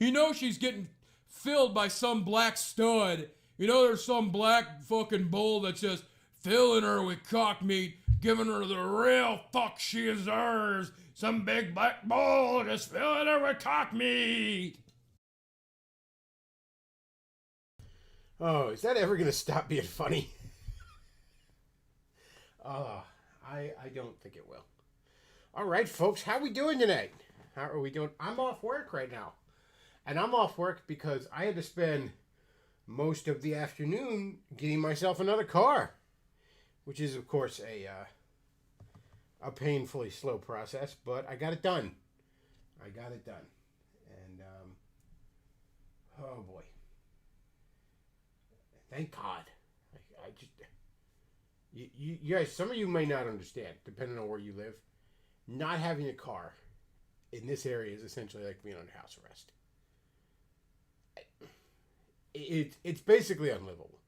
You know she's getting filled by some black stud. You know there's some black fucking bull that's just filling her with cock meat, giving her the real fuck she deserves. Some big black bull just filling her with cock meat. Oh, is that ever gonna stop being funny? I don't think it will. All right, folks, how we doing tonight? How are we doing? I'm off work right now. And I'm off work because I had to spend most of the afternoon getting myself another car, which is, of course, a painfully slow process, but I got it done. And, oh boy. Thank God. I just... You guys, some of you may not understand, depending on where you live. Not having a car in this area is essentially like being under house arrest. It's basically unlivable.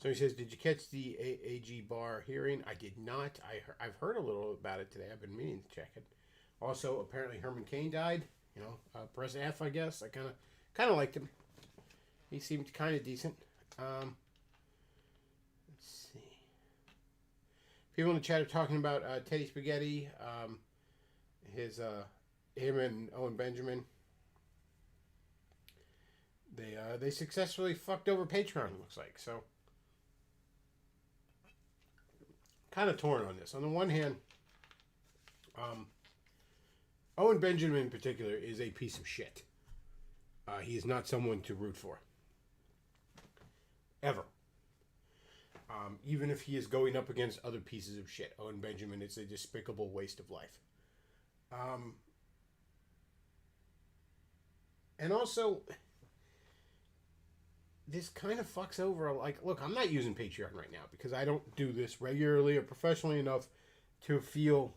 So he says, did you catch the AG Barr hearing? I did not. I've heard a little about it today. I've been meaning to check it. Also, apparently Herman Cain died. You know, press F, I guess. I kind of liked him. He seemed kind of decent. Let's see. People in the chat are talking about Teddy Spaghetti. Him and Owen Benjamin. They successfully fucked over Patreon, it looks like. So, kind of torn on this. On the one hand, Owen Benjamin in particular is a piece of shit. He is not someone to root for. Ever. Even if he is going up against other pieces of shit, Owen Benjamin is a despicable waste of life. And also, this kind of fucks over, like, look, I'm not using Patreon right now because I don't do this regularly or professionally enough to feel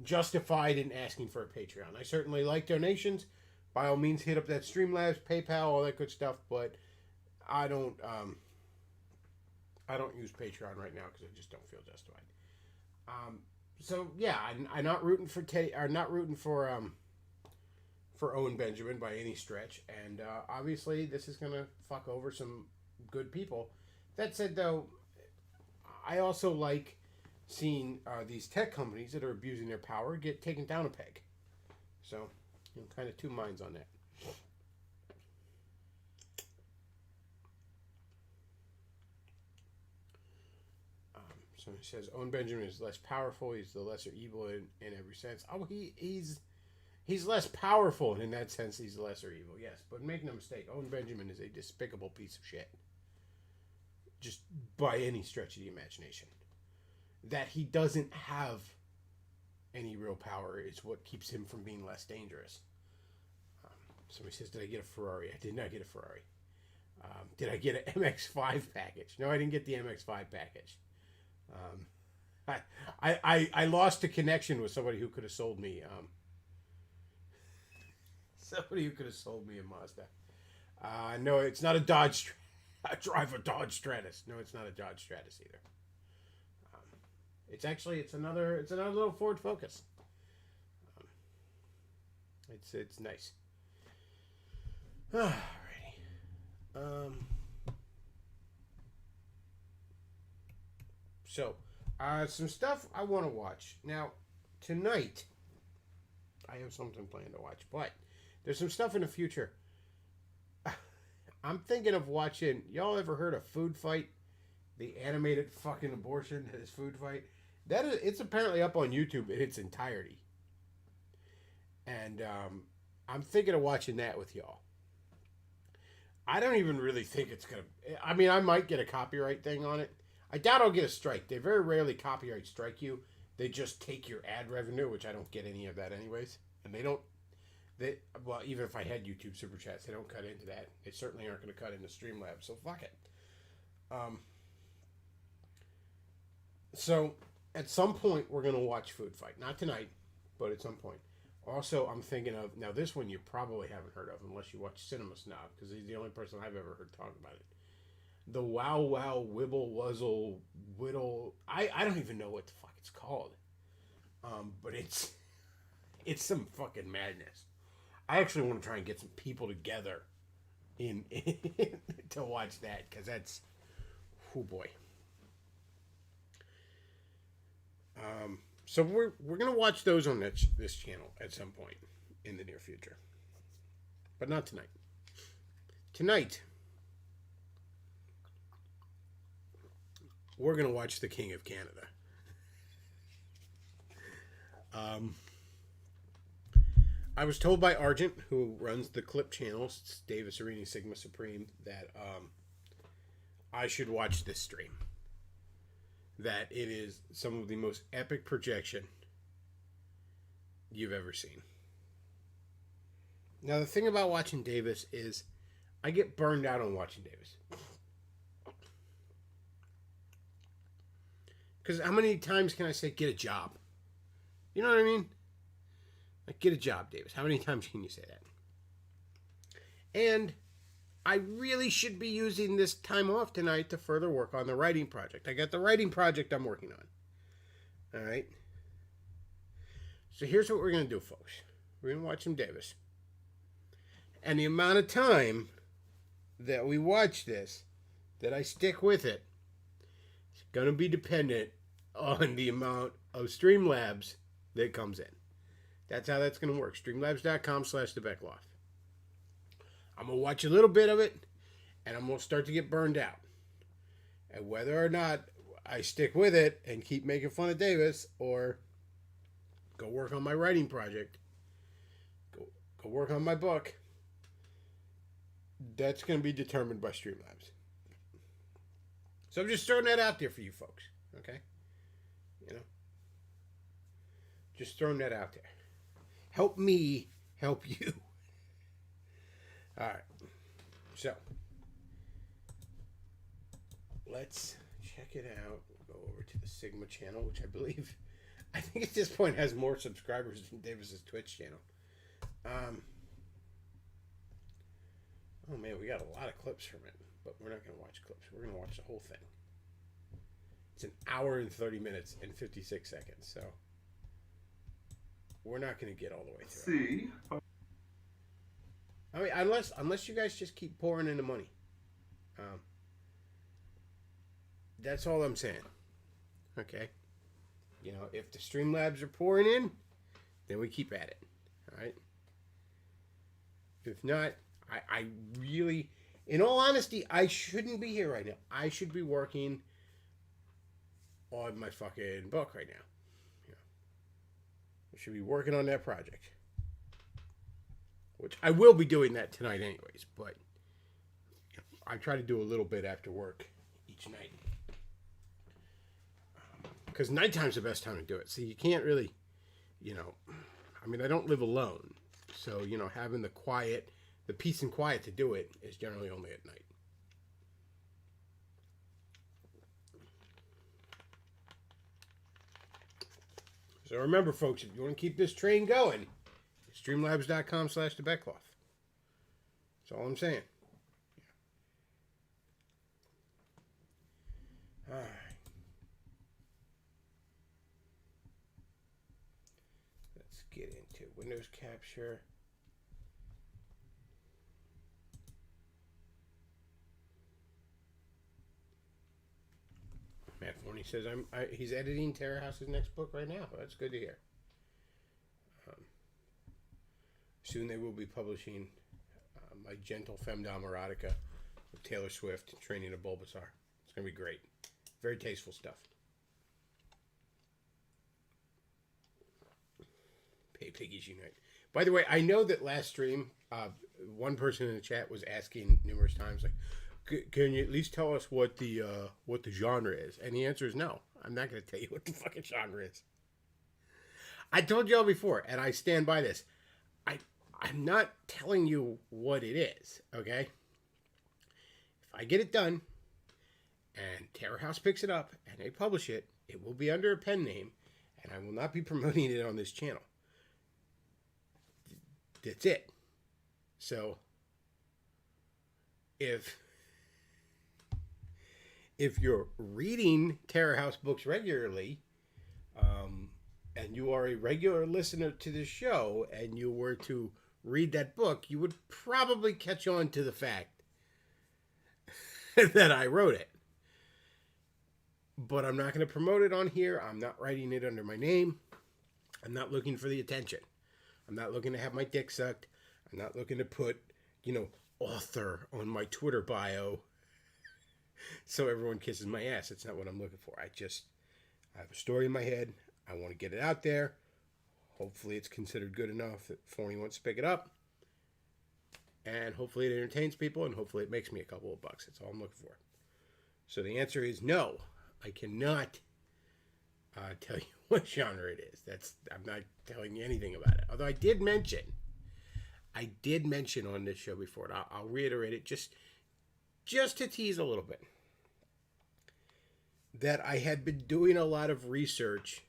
justified in asking for a Patreon. I certainly like donations. By all means, hit up that Streamlabs, PayPal, all that good stuff, but I don't use Patreon right now because I just don't feel justified. So yeah, I'm not rooting for for Owen Benjamin by any stretch, and obviously this is gonna fuck over some good people. That said, though, I also like seeing these tech companies that are abusing their power get taken down a peg. So, kind of two minds on that. So he says, Owen Benjamin is less powerful. He's the lesser evil in every sense. Oh, he's less powerful, and in that sense, he's the lesser evil, yes. But make no mistake, Owen Benjamin is a despicable piece of shit. Just by any stretch of the imagination. That he doesn't have any real power is what keeps him from being less dangerous. Somebody says, did I get a Ferrari? I did not get a Ferrari. Did I get an MX-5 package? No, I didn't get the MX-5 package. I lost a connection with somebody who could have sold me a Mazda. No, it's not a Dodge. I drive a Dodge Stratus. No, it's not a Dodge Stratus either. It's another little Ford Focus. It's nice. Alrighty. So, some stuff I want to watch. Now, tonight, I have something planned to watch, but there's some stuff in the future. I'm thinking of watching, y'all ever heard of Food Fight? The animated fucking abortion that is Food Fight? It's apparently up on YouTube in its entirety. And I'm thinking of watching that with y'all. I don't even really think it's going to... I mean, I might get a copyright thing on it. I doubt I'll get a strike. They very rarely copyright strike you. They just take your ad revenue, which I don't get any of that anyways. And well, even if I had YouTube Super Chats, they don't cut into that. They certainly aren't going to cut into Streamlabs, so fuck it. So, at some point, we're going to watch Food Fight. Not tonight, but at some point. Also, I'm thinking of... Now, this one you probably haven't heard of unless you watch Cinema Snob, because he's the only person I've ever heard talk about it. The Wow Wow Wibble Wuzzle Whittle... I don't even know what the fuck it's called. But it's some fucking madness. I actually want to try and get some people together in to watch that, because that's, oh boy. So we're gonna watch those on this channel at some point in the near future, but not tonight. Tonight, we're gonna watch The King of Canada. I was told by Argent, who runs the Clip channel, Davis Arini Sigma Supreme, that I should watch this stream. That it is some of the most epic projection you've ever seen. Now, the thing about watching Davis is I get burned out on watching Davis. Because how many times can I say, get a job? You know what I mean? Like, get a job, Davis. How many times can you say that? And I really should be using this time off tonight to further work on the writing project. I got the writing project I'm working on. All right? So here's what we're going to do, folks. We're going to watch some Davis. And the amount of time that we watch this, that I stick with it, is going to be dependent on the amount of Streamlabs that comes in. That's how that's going to work. Streamlabs.com/TheBeckloff. I'm going to watch a little bit of it, and I'm going to start to get burned out. And whether or not I stick with it and keep making fun of Davis, or go work on my writing project, go work on my book, that's going to be determined by Streamlabs. So I'm just throwing that out there for you folks, okay? You know? Just throwing that out there. Help me help you. All right. So, let's check it out. We'll go over to the Sigma channel, which I think at this point has more subscribers than Davis's Twitch channel. Oh man, we got a lot of clips from it, but we're not going to watch clips. We're going to watch the whole thing. It's an hour and 30 minutes and 56 seconds, so we're not going to get all the way through. See. I mean, unless you guys just keep pouring in the money. That's all I'm saying. Okay? You know, if the Streamlabs are pouring in, then we keep at it. All right? If not, I really, in all honesty, I shouldn't be here right now. I should be working on my fucking book right now. I should be working on that project. Which I will be doing that tonight anyways, but I try to do a little bit after work each night. Because nighttime's the best time to do it. So you can't really, I mean, I don't live alone. So, having the quiet, the peace and quiet to do it is generally only at night. So remember, folks, if you want to keep this train going, Streamlabs.com/TheBeckloff. That's all I'm saying. All right. Let's get into Windows Capture. Matt Forney says he's editing Terror House's next book right now. That's good to hear. Soon they will be publishing My Gentle Femdom Erotica with Taylor Swift, Training a Bulbasaur. It's going to be great. Very tasteful stuff. Pay Piggies Unite. By the way, I know that last stream, one person in the chat was asking numerous times, like, can you at least tell us what the genre is? And the answer is no. I'm not going to tell you what the fucking genre is. I told y'all before, and I stand by this. I'm not telling you what it is, okay? If I get it done, and Terror House picks it up, and they publish it, it will be under a pen name, and I will not be promoting it on this channel. That's it. So, if you're reading Terror House books regularly, and you are a regular listener to the show, and you were to read that book, you would probably catch on to the fact that I wrote it. But I'm not going to promote it on here. I'm not writing it under my name. I'm not looking for the attention. I'm not looking to have my dick sucked. I'm not looking to put, author on my Twitter bio so everyone kisses my ass. That's not what I'm looking for. I have a story in my head. I want to get it out there. Hopefully it's considered good enough that Forney wants to pick it up. And hopefully it entertains people, and hopefully it makes me a couple of bucks. That's all I'm looking for. So the answer is no. I cannot tell you what genre it is. I'm not telling you anything about it. Although I did mention on this show before, and I'll reiterate it just to tease a little bit, that I had been doing a lot of research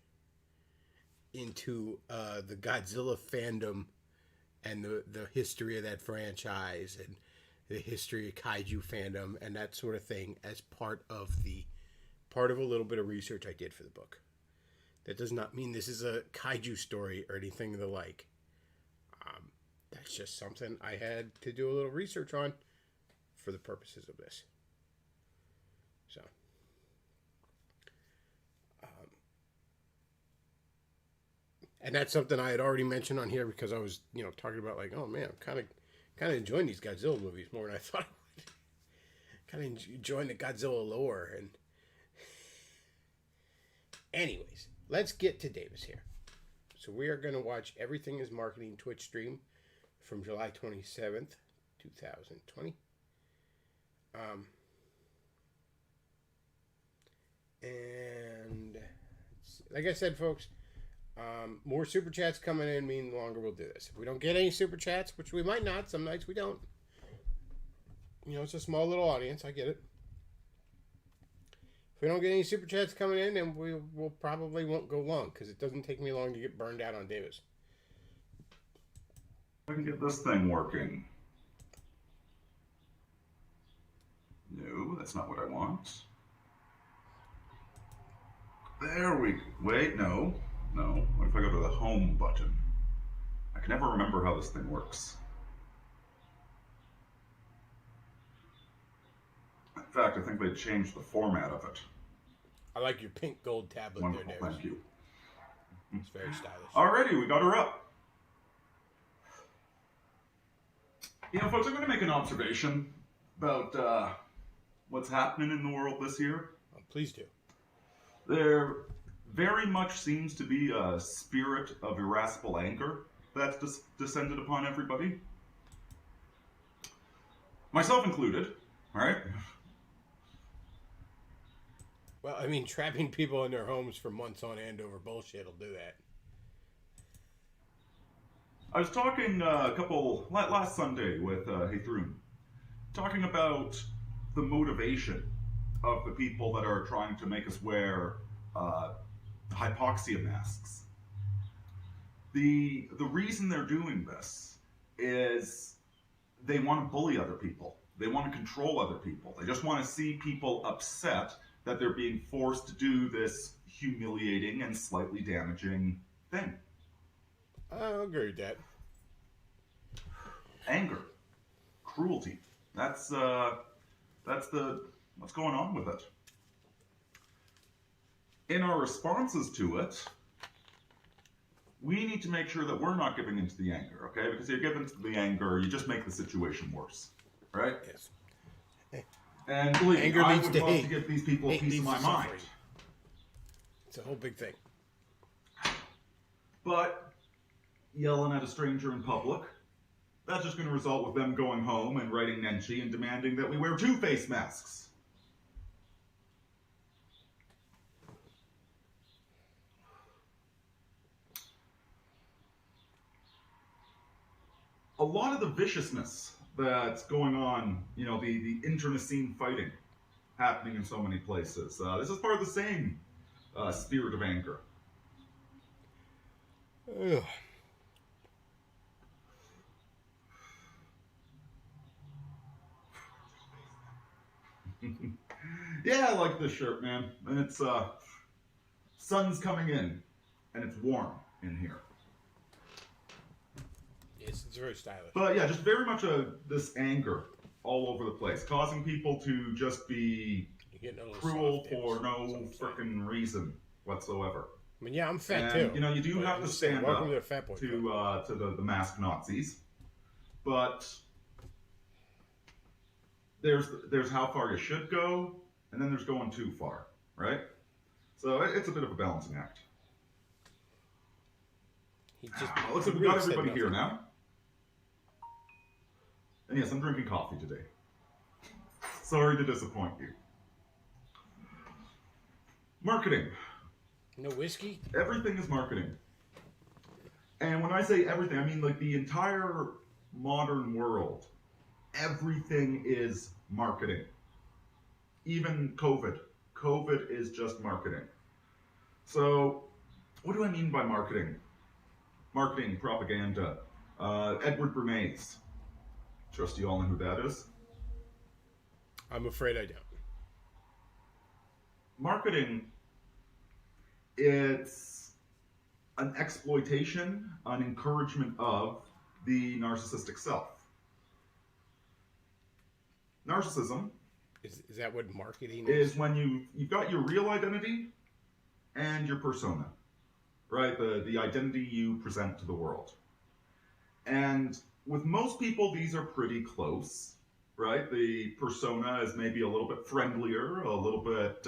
into the Godzilla fandom and the history of that franchise and the history of kaiju fandom and that sort of thing as part of a little bit of research I did for the book. That does not mean this is a kaiju story or anything of the like. That's just something I had to do a little research on for the purposes of this. So, and that's something I had already mentioned on here because I was, talking about like, oh man, I'm kind of enjoying these Godzilla movies more than I thought I would. Kind of enjoying the Godzilla lore. And anyways, let's get to Davis here. So we are going to watch Everything is Marketing Twitch stream from July 27th, 2020. And like I said, folks, more super chats coming in mean the longer we'll do this. If we don't get any super chats, which we might not, some nights we don't. It's a small little audience. I get it. If we don't get any super chats coming in, then we'll probably won't go long because it doesn't take me long to get burned out on Davis. I can get this thing working. No, that's not what I want. There we go. Wait, no. What if I go to the home button? I can never remember how this thing works. In fact, I think they changed the format of it. I like your pink gold tablet. Wonderful, there, Davis. thank you. It's very stylish. Alrighty, we got her up. Folks, I'm going to make an observation about what's happening in the world this year. Oh, please do. There very much seems to be a spirit of irascible anger that's descended upon everybody. Myself included, right? Well, I mean, trapping people in their homes for months on end over bullshit will do that. I was talking last Sunday with Haythroon, talking about the motivation of the people that are trying to make us wear hypoxia masks. The reason they're doing this is they want to bully other people. They want to control other people. They just want to see people upset that they're being forced to do this humiliating and slightly damaging thing. I'll agree with that. Anger, cruelty. That's what's going on with it. In our responses to it, we need to make sure that we're not giving into the anger, okay? Because if you give into the anger, you just make the situation worse, right? Yes. And believe Anger me, I leads would to love hate. to give these people a Hate piece of leads my to mind. suffering. It's a whole big thing. But yelling at a stranger in public, that's just going to result with them going home and writing Nenshi and demanding that we wear 2 face masks. A lot of the viciousness that's going on, the internecine fighting happening in so many places. This is part of the same spirit of anger. Ugh. Yeah, I like this shirt, man. And it's, sun's coming in, and it's warm in here. Is is. It's very stylish. But yeah, just very much this anger all over the place, causing people to just be cruel for no freaking reason whatsoever. I mean, yeah, I'm fat and, too. You know, you do have to stand up to the masked Nazis, but there's how far you should go, and then there's going too far, right? So it's a bit of a balancing act. Looks like we got everybody here now. And yes, I'm drinking coffee today. Sorry to disappoint you. Marketing. No whiskey? Everything is marketing. And when I say everything, I mean like the entire modern world. Everything is marketing. Even COVID. COVID is just marketing. So, what do I mean by marketing? Marketing, propaganda. Edward Bernays. Trust you all know who that is? I'm afraid I don't. Marketing, it's an exploitation, an encouragement of the narcissistic self. Narcissism is that what marketing is when you've got your real identity and your persona, right? The identity you present to the world. And with most people, these are pretty close, right? The persona is maybe a little bit friendlier, a little bit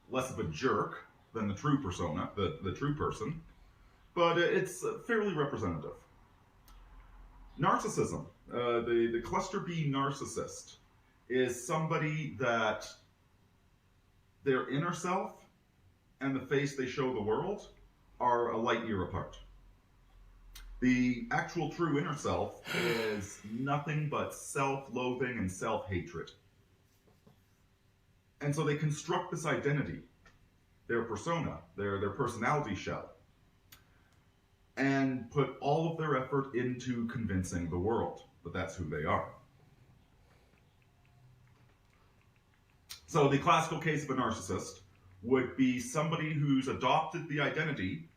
less of a jerk than the true persona, the true person, but it's fairly representative. Narcissism, the cluster B narcissist, is somebody that their inner self and the face they show the world are a light year apart. The actual true inner self is nothing but self-loathing and self-hatred. And so they construct this identity, their persona, their personality shell, and put all of their effort into convincing the world that that's who they are. So the classical case of a narcissist would be somebody who's adopted the identity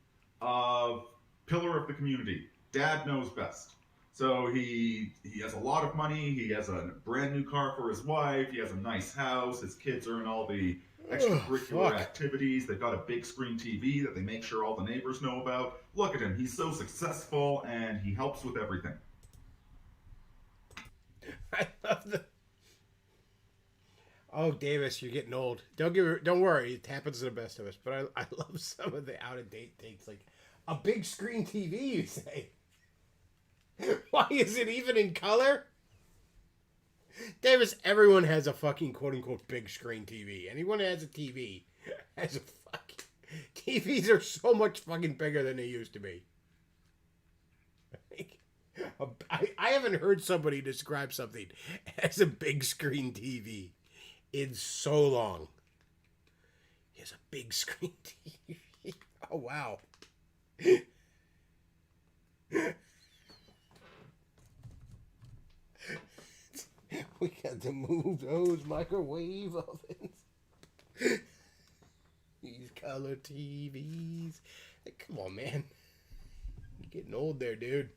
of pillar of the community. Dad knows best. So he has a lot of money, he has a brand new car for his wife, he has a nice house, his kids are in all the extracurricular activities, they've got a big screen TV that they make sure all the neighbors know about. Look at him, he's so successful and he helps with everything. I love the... Oh, Davis, you're getting old. Don't worry, it happens to the best of us. But I love some of the out-of-date takes, like a big screen TV. You say, why is it even in color? Davis, everyone has a fucking quote-unquote big screen TV. Anyone that has a TV has a fucking... TVs are so much fucking bigger than they used to be. I haven't heard somebody describe something as a big screen TV in so long. He has a big screen TV. Oh, wow. We got to move those microwave ovens. These color TVs. Hey, come on, man. You're getting old there, dude.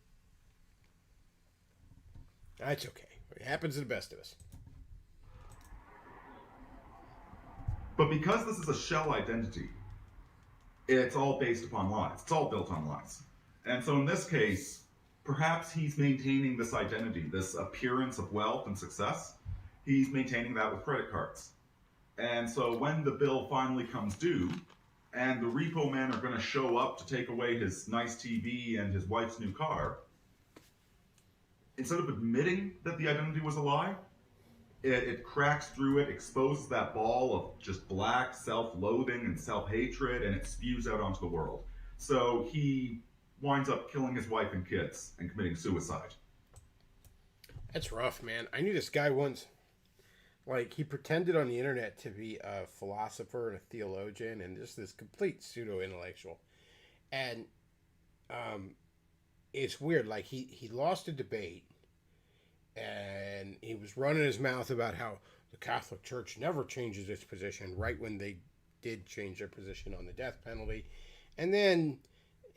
That's okay. It happens to the best of us. But because this is a shell identity, it's all based upon lies. It's all built on lies. And so in this case, perhaps he's maintaining this identity, this appearance of wealth and success. He's maintaining that with credit cards. And so when the bill finally comes due, and the repo men are going to show up to take away his nice TV and his wife's new car, instead of admitting that the identity was a lie, it cracks through it, exposes that ball of just black self-loathing and self-hatred, and it spews out onto the world. So he winds up killing his wife and kids and committing suicide. That's rough, man. I knew this guy once. Like, he pretended on the internet to be a philosopher and a theologian and just this complete pseudo-intellectual. And it's weird. Like, he lost a debate, and he was running his mouth about how the Catholic Church never changes its position, right when they did change their position on the death penalty. And then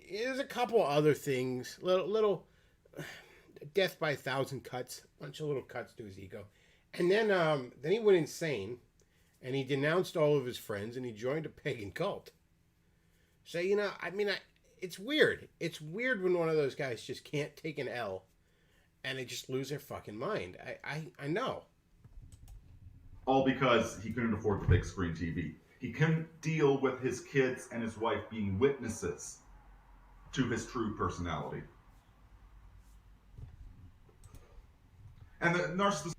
there's a couple other things, little death by 1,000 cuts, a bunch of little cuts to his ego. And then he went insane, and he denounced all of his friends, and he joined a pagan cult. So, it's weird. It's weird when one of those guys just can't take an L, and they just lose their fucking mind. I know. All because he couldn't afford the big screen TV. He couldn't deal with his kids and his wife being witnesses to his true personality. And the narcissist...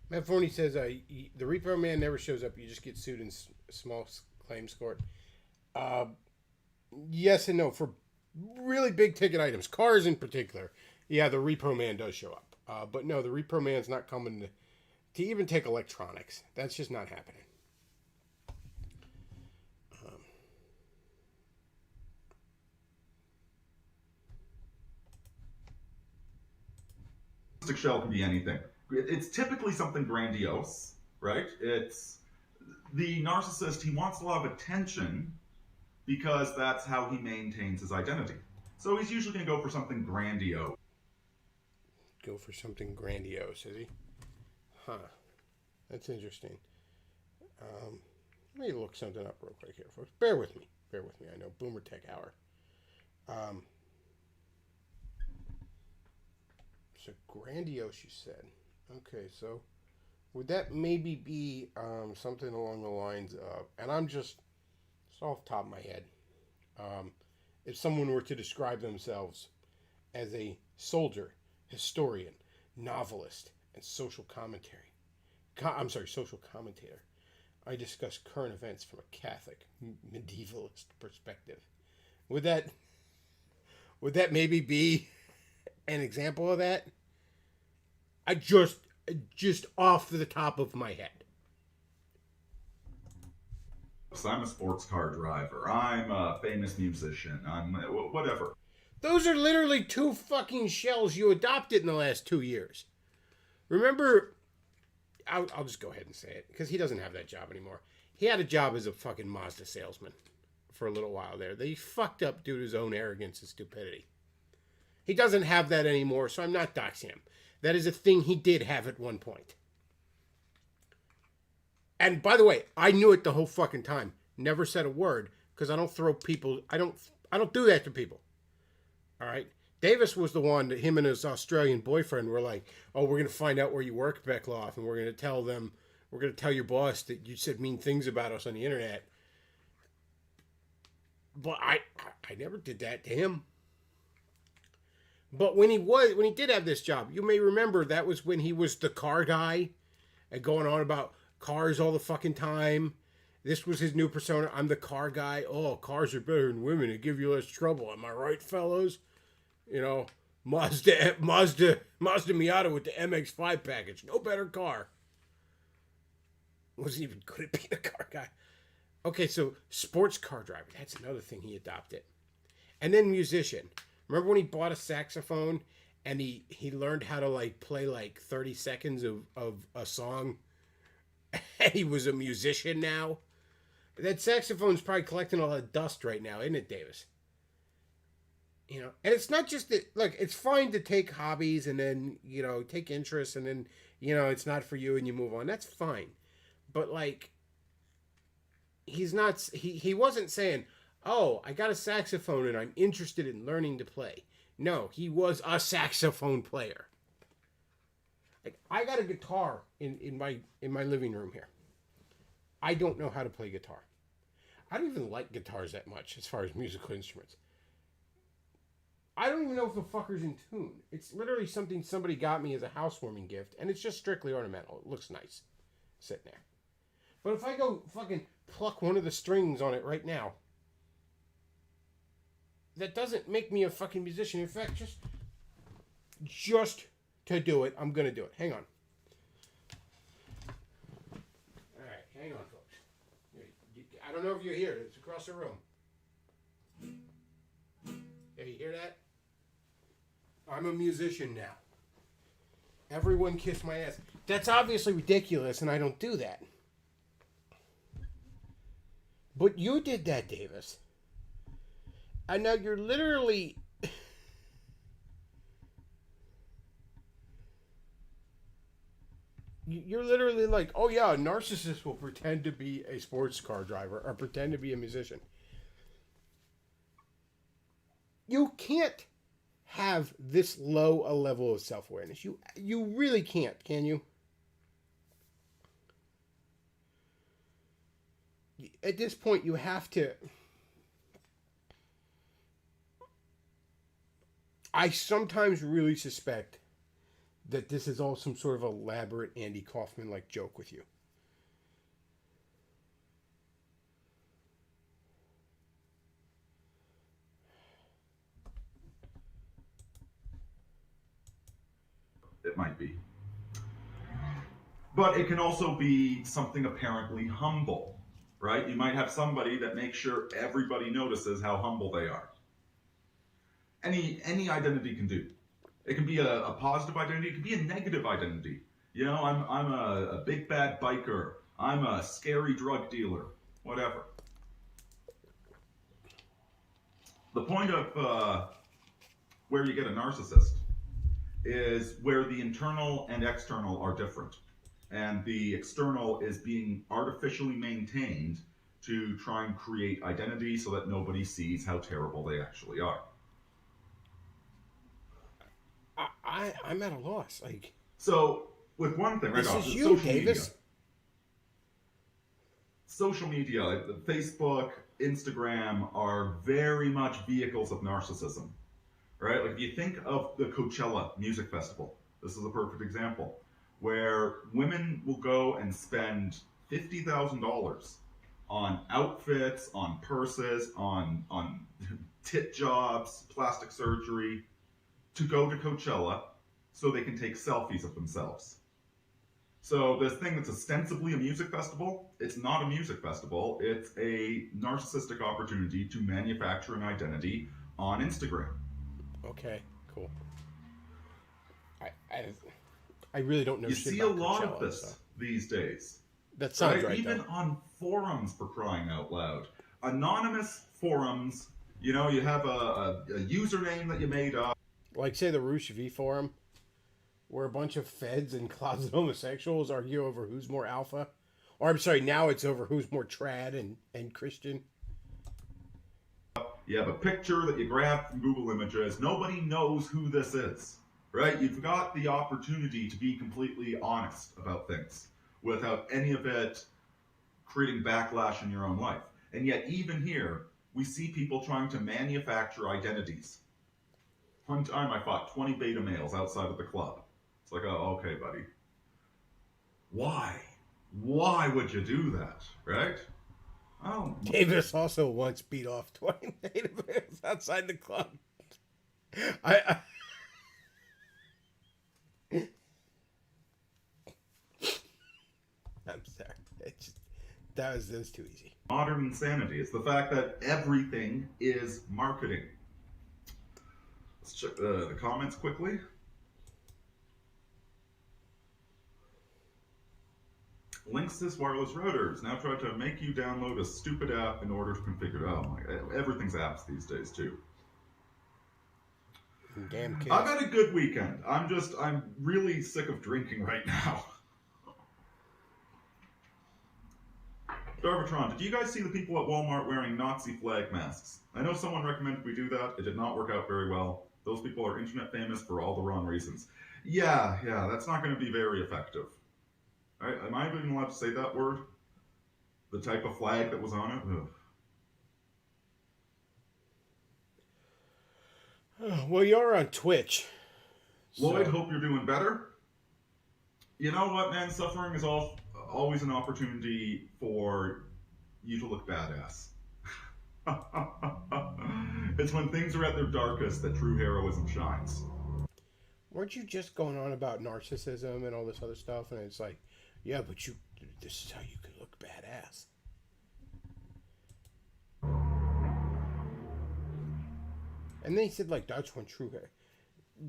Matt Forney says, the repo man never shows up. You just get sued in small claims court. Yes and no. For really big ticket items, cars in particular, yeah, the repo man does show up. But no, the repo man's not coming to even take electronics. That's just not happening. Shell can be anything. It's typically something grandiose, right? It's the narcissist, he wants a lot of attention because that's how he maintains his identity. So he's usually going to go for something grandiose. Go for something grandiose, is he? Huh. That's interesting. Let me look something up real quick here, folks. Bear with me. I know, Boomer Tech Hour. So grandiose, you said. Okay, so would that maybe be something along the lines of, and I'm just off the top of my head, if someone were to describe themselves as a soldier, historian, novelist, and social commentator. I discuss current events from a Catholic medievalist perspective. Would that maybe be an example of that? I just off the top of my head. I'm a sports car driver. I'm a famous musician. I'm whatever. Those are literally two fucking shells you adopted in the last 2 years. Remember, I'll just go ahead and say it, because he doesn't have that job anymore. He had a job as a fucking Mazda salesman for a little while there. They fucked up due to his own arrogance and stupidity. He doesn't have that anymore, so I'm not doxing him. That is a thing he did have at one point. And by the way, I knew it the whole fucking time. Never said a word, because I don't throw people, I don't do that to people. All right? Davis was the one that him and his Australian boyfriend were like, oh, we're going to find out where you work, Beckloff, and we're going to tell your boss that you said mean things about us on the internet. But I never did that to him. But when he did have this job, you may remember that was when he was the car guy and going on about cars all the fucking time. This was his new persona. I'm the car guy. Oh, cars are better than women. They give you less trouble. Am I right, fellows? Mazda Miata with the MX-5 package. No better car. Wasn't even good at being a car guy. Okay, so sports car driver. That's another thing he adopted. And then musician. Remember when he bought a saxophone and he learned how to play 30 seconds of a song? And he was a musician now? That saxophone's probably collecting all that dust right now, isn't it, Davis? And it's not just that, look, it's fine to take hobbies and then, take interests and then, it's not for you and you move on. That's fine. But he wasn't saying, oh, I got a saxophone and I'm interested in learning to play. No, he was a saxophone player. I got a guitar in my living room here. I don't know how to play guitar. I don't even like guitars that much as far as musical instruments. I don't even know if the fucker's in tune. It's literally something somebody got me as a housewarming gift, and it's just strictly ornamental. It looks nice sitting there. But if I go fucking pluck one of the strings on it right now, that doesn't make me a fucking musician. In fact, just to do it, I'm going to do it. Hang on. All right, hang on, folks. I don't know if you hear it. It's across the room. Yeah, you hear that? I'm a musician now. Everyone kiss my ass. That's obviously ridiculous, and I don't do that. But you did that, Davis. And now you're literally... You're literally like, oh yeah, a narcissist will pretend to be a sports car driver or pretend to be a musician. You can't have this low a level of self-awareness. You really can't, can you? At this point, you have to... I sometimes really suspect that this is all some sort of elaborate Andy Kaufman-like joke with you. It might be. But it can also be something apparently humble, right? You might have somebody that makes sure everybody notices how humble they are. Any identity can do. It can be a positive identity. It can be a negative identity. You know, I'm a big bad biker. I'm a scary drug dealer. Whatever. The point of where you get a narcissist is where the internal and external are different. And the external is being artificially maintained to try and create identity so that nobody sees how terrible they actually are. I'm at a loss. Like, so with one thing, right this off, is you, social Davis. media. Social media, like Facebook, Instagram, are very much vehicles of narcissism, right? Like if you think of the Coachella Music Festival, this is a perfect example, where women will go and spend $50,000 on outfits, on purses, on tit jobs, plastic surgery, to go to Coachella so they can take selfies of themselves. So this thing that's ostensibly a music festival, it's not a music festival, it's a narcissistic opportunity to manufacture an identity on Instagram. Okay, cool. I really don't know You shit see about a lot Coachella, of this so. these days. That sounds right, Even though. on forums, for crying out loud. Anonymous forums, you know, you have a username that you made up. Like, say, the Roosh V forum, where a bunch of feds and closet homosexuals argue over who's more alpha. Or, I'm sorry, now it's over who's more trad and Christian. You have a picture that you grab from Google Images. Nobody knows who this is, right? You've got the opportunity to be completely honest about things without any of it creating backlash in your own life. And yet, even here, we see people trying to manufacture identities. One time I fought 20 beta males outside of the club. It's like, oh, okay, buddy. Why? Why would you do that, right? Oh. Davis also once beat off 20 native males outside the club. I'm sorry. That was too easy. Modern insanity. It's the fact that everything is marketing. Let's check the comments quickly. Linksys wireless routers now try to make you download a stupid app in order to configure it. Oh my god, everything's apps these days too. Damn kids. I've had a good weekend. I'm really sick of drinking right now. Darvatron, did you guys see the people at Walmart wearing Nazi flag masks? I know someone recommended we do that. It did not work out very well. Those people are internet famous for all the wrong reasons. Yeah, that's not going to be very effective. Right? Am I even allowed to say that word? The type of flag that was on it? Ugh. Well, you're on Twitch. Lloyd, hope you're doing better. You know what, man? Suffering is always an opportunity for you to look badass. It's when things are at their darkest that true heroism shines. Weren't you just going on about narcissism and all this other stuff? And it's like, yeah, but this is how you can look badass. And then he said, like, that's when true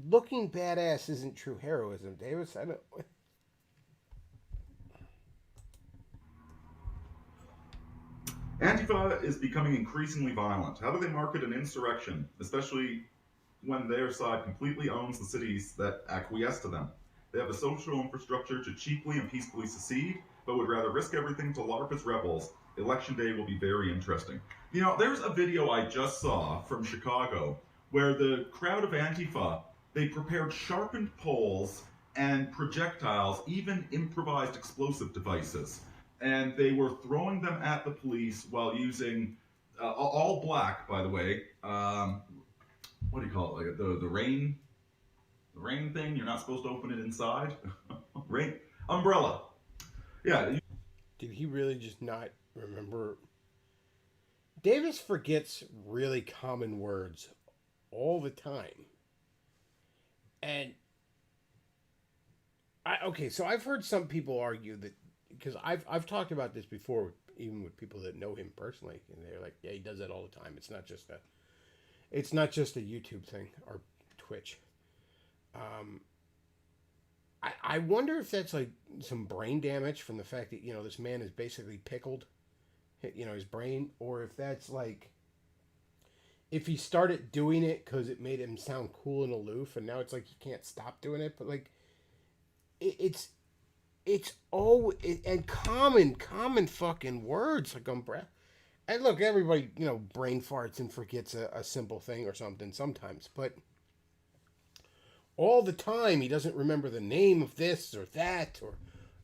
looking badass isn't true heroism, Davis. I don't. Antifa is becoming increasingly violent. How do they market an insurrection, especially when their side completely owns the cities that acquiesce to them? They have the social infrastructure to cheaply and peacefully secede, but would rather risk everything to LARP as rebels. Election day will be very interesting. You know, there's a video I just saw from Chicago where the crowd of Antifa, they prepared sharpened poles and projectiles, even improvised explosive devices. And they were throwing them at the police while using, all black, by the way, what do you call it, like the rain thing, you're not supposed to open it inside? Rain, umbrella. Yeah. Did he really just not remember? Davis forgets really common words all the time. And so I've heard some people argue that, because I've talked about this before, even with people that know him personally, and they're like, yeah, he does that all the time. It's not just a YouTube thing or Twitch. I wonder if that's like some brain damage from the fact that, you know, this man is basically pickled, you know, his brain, or if that's like, if he started doing it because it made him sound cool and aloof, and now it's like he can't stop doing it. But like, it's common fucking words like umbrella. And look, everybody, you know, brain farts and forgets a simple thing or something sometimes, but all the time he doesn't remember the name of this or that, or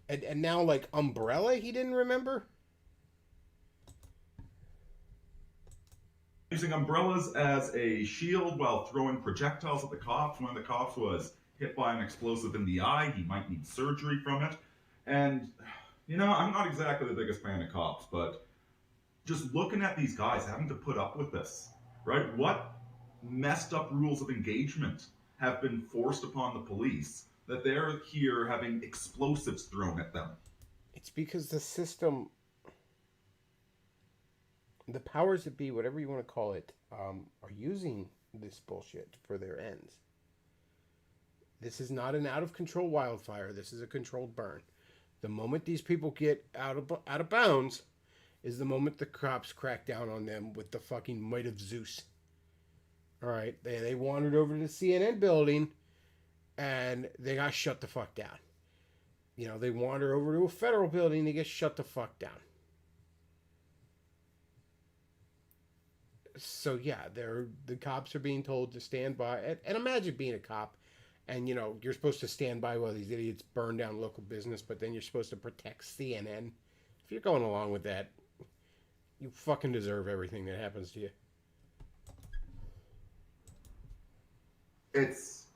and now like umbrella he didn't remember. Using umbrellas as a shield while throwing projectiles at the cops. One of the cops was hit by an explosive in the eye. He might need surgery from it. And, you know, I'm not exactly the biggest fan of cops, but just looking at these guys having to put up with this, right? What messed up rules of engagement have been forced upon the police that they're here having explosives thrown at them? It's because the system, the powers that be, whatever you want to call it, are using this bullshit for their ends. This is not an out-of-control wildfire. This is a controlled burn. The moment these people get out of bounds is the moment the cops crack down on them with the fucking might of Zeus. All right, they wandered over to the CNN building, and they got shut the fuck down. You know, they wander over to a federal building, they get shut the fuck down. So yeah, the cops are being told to stand by. And imagine being a cop, and you know you're supposed to stand by while these idiots burn down local business, but then you're supposed to protect CNN. If you're going along with that, you fucking deserve everything that happens to you. It's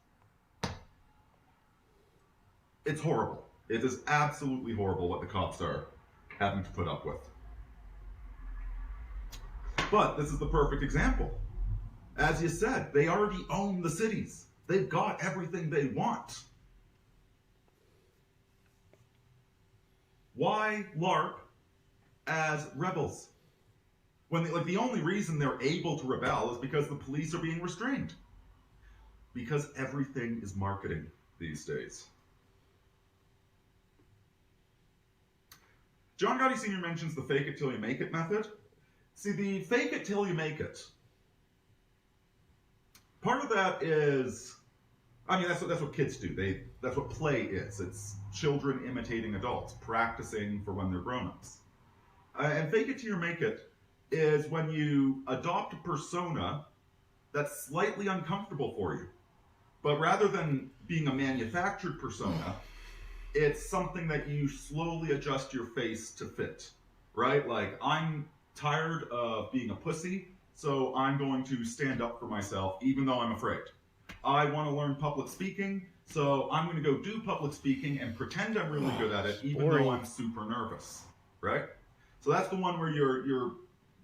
horrible. It is absolutely horrible what the cops are having to put up with. But this is the perfect example. As you said, they already own the cities. They've got everything they want. Why LARP as rebels? When the only reason they're able to rebel is because the police are being restrained. Because everything is marketing these days. John Gotti Sr. mentions the fake it till you make it method. See, the fake it till you make it, part of that is, I mean, that's what kids do. That's what play is. It's children imitating adults, practicing for when they're grown-ups. And fake it till you make it is when you adopt a persona that's slightly uncomfortable for you. But rather than being a manufactured persona, it's something that you slowly adjust your face to fit, right? Like, I'm tired of being a pussy, so I'm going to stand up for myself even though I'm afraid. I want to learn public speaking, so I'm going to go do public speaking and pretend I'm really good at it even though I'm super nervous, right? So that's the one where you're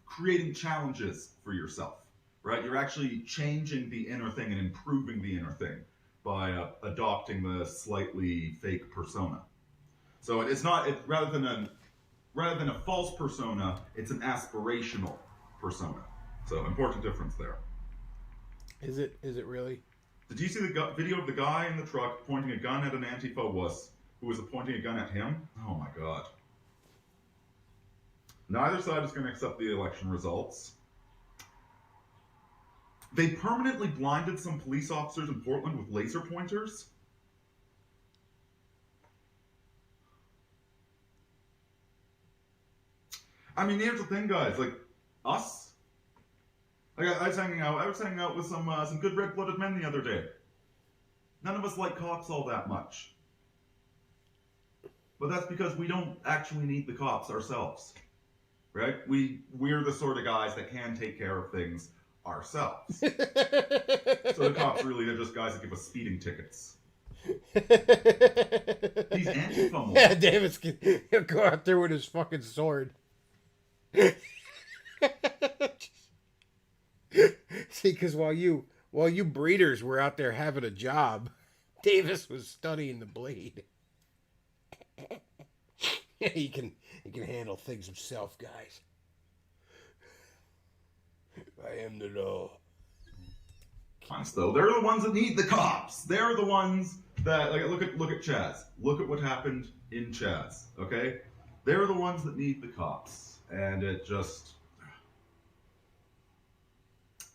creating challenges for yourself, right? You're actually changing the inner thing and improving the inner thing by adopting the slightly fake persona. So it's not, rather than a false persona, it's an aspirational persona. So important difference there. Is it really? Did you see the video of the guy in the truck pointing a gun at an Antifa wuss who was pointing a gun at him? Oh my God. Neither side is going to accept the election results. They permanently blinded some police officers in Portland with laser pointers. I mean, here's the thing, guys. Like, us. Like, I was hanging out with some good red-blooded men the other day. None of us like cops all that much. But that's because we don't actually need the cops ourselves. Right? We're the sort of guys that can take care of things ourselves. So the cops really, they're just guys that give us speeding tickets. He's anti-fumble. Yeah, Davis he'll go out there with his fucking sword. See, because while you breeders were out there having a job, Davis was studying the blade. Yeah, he can handle things himself, guys. I am the law. Though they're the ones that need the cops. They're the ones that look at Chaz. Look at what happened in Chaz. Okay, they're the ones that need the cops, and it just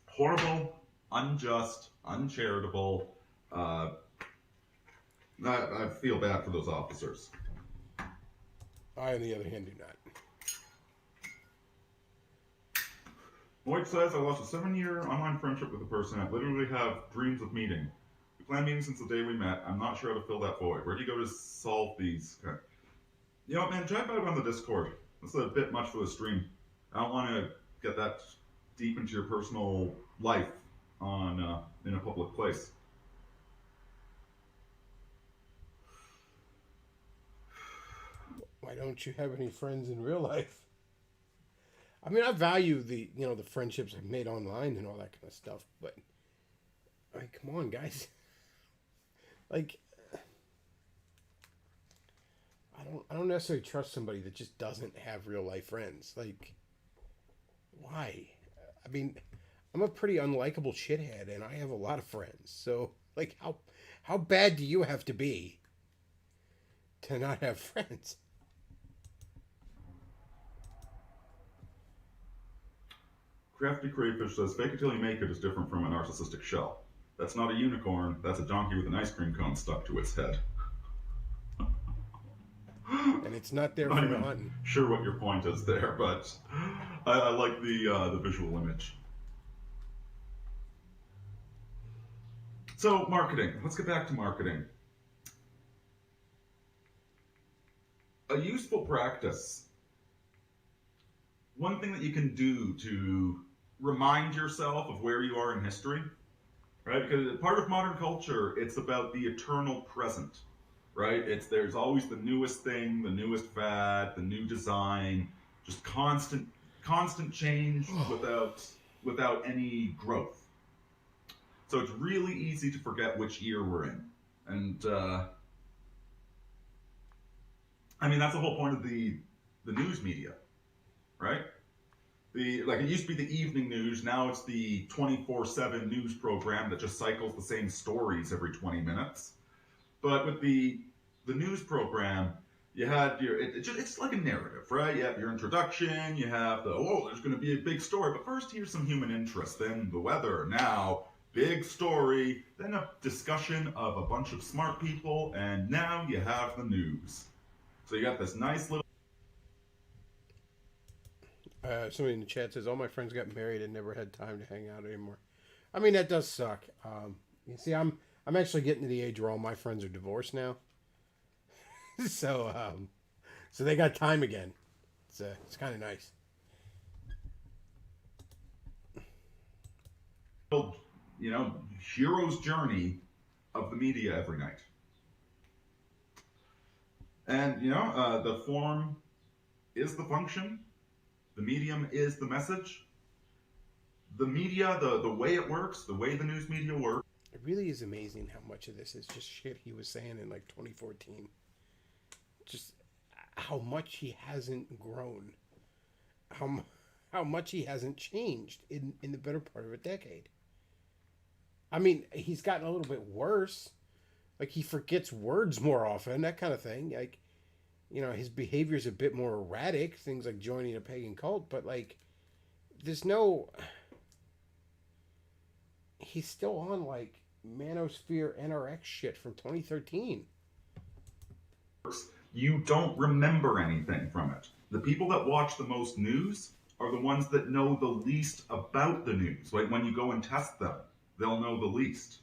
horrible, unjust, uncharitable. I feel bad for those officers. I, on the other hand, do not. Lloyd says, I lost a 7-year online friendship with a person I literally have dreams of meeting. We planned meeting since the day we met. I'm not sure how to fill that void. Where do you go to solve these? Okay. You know what, man, check out on the Discord. That's a bit much for the stream. I don't want to get that deep into your personal life on in a public place. Why don't you have any friends in real life? I mean, I value the friendships I've made online and all that kind of stuff, but like, come on, guys. Like, I don't necessarily trust somebody that just doesn't have real life friends. Like, why? I mean, I'm a pretty unlikable shithead, and I have a lot of friends. So, like, how bad do you have to be to not have friends? Crafty Crayfish says, fake it till you make it is different from a narcissistic shell. That's not a unicorn, that's a donkey with an ice cream cone stuck to its head. And it's not there for the hunting. Sure what your point is there, but I like the visual image. So, marketing. Let's get back to marketing. A useful practice. One thing that you can do to remind yourself of where you are in history, right? Because part of modern culture, it's about the eternal present, right? There's always the newest thing, the newest fad, the new design, just constant change without any growth. So it's really easy to forget which year we're in. And I mean, that's the whole point of the news media, right? It used to be the evening news, now it's the 24/7 news program that just cycles the same stories every 20 minutes. But with the news program, you had it's like a narrative, right? You have your introduction, you have there's going to be a big story, but first here's some human interest, then the weather, now big story, then a discussion of a bunch of smart people, and now you have the news. So you got this nice little... Somebody in the chat says, all my friends got married and never had time to hang out anymore. I mean, that does suck. You see, I'm actually getting to the age where all my friends are divorced now. So they got time again. It's kind of nice. Hero's journey of the media every night. And, the form is the function. The medium is the message. The media, the way it works, the way the news media works. It really is amazing how much of this is just shit he was saying in like 2014. Just how much he hasn't grown. How much he hasn't changed in the better part of a decade. I mean, he's gotten a little bit worse. Like, he forgets words more often, that kind of thing. Like, his behavior's a bit more erratic, things like joining a pagan cult, but, like, there's no... He's still on, like, Manosphere NRX shit from 2013. you don't remember anything from it. The people that watch the most news are the ones that know the least about the news. Like when you go and test them, they'll know the least.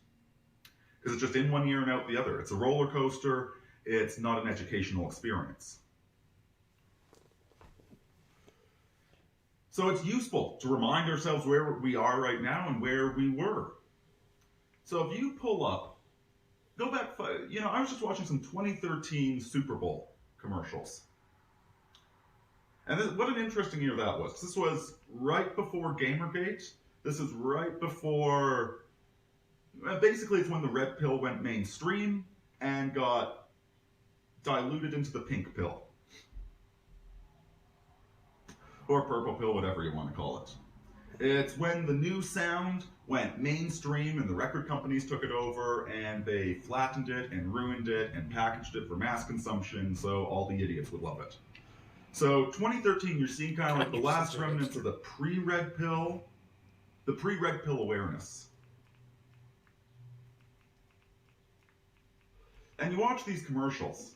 Because it's just in one ear and out the other. It's a roller coaster. It's not an educational experience. So it's useful to remind ourselves where we are right now and where we were. So if you pull up, go back, I was just watching some 2013 Super Bowl commercials. And what an interesting year that was. This was right before Gamergate. This is right before, basically it's when the red pill went mainstream and got diluted into the pink pill. Or purple pill, whatever you want to call it. It's when the new sound went mainstream and the record companies took it over and they flattened it and ruined it and packaged it for mass consumption so all the idiots would love it. So 2013, you're seeing kind of like the last remnants of the pre-red pill awareness. And you watch these commercials.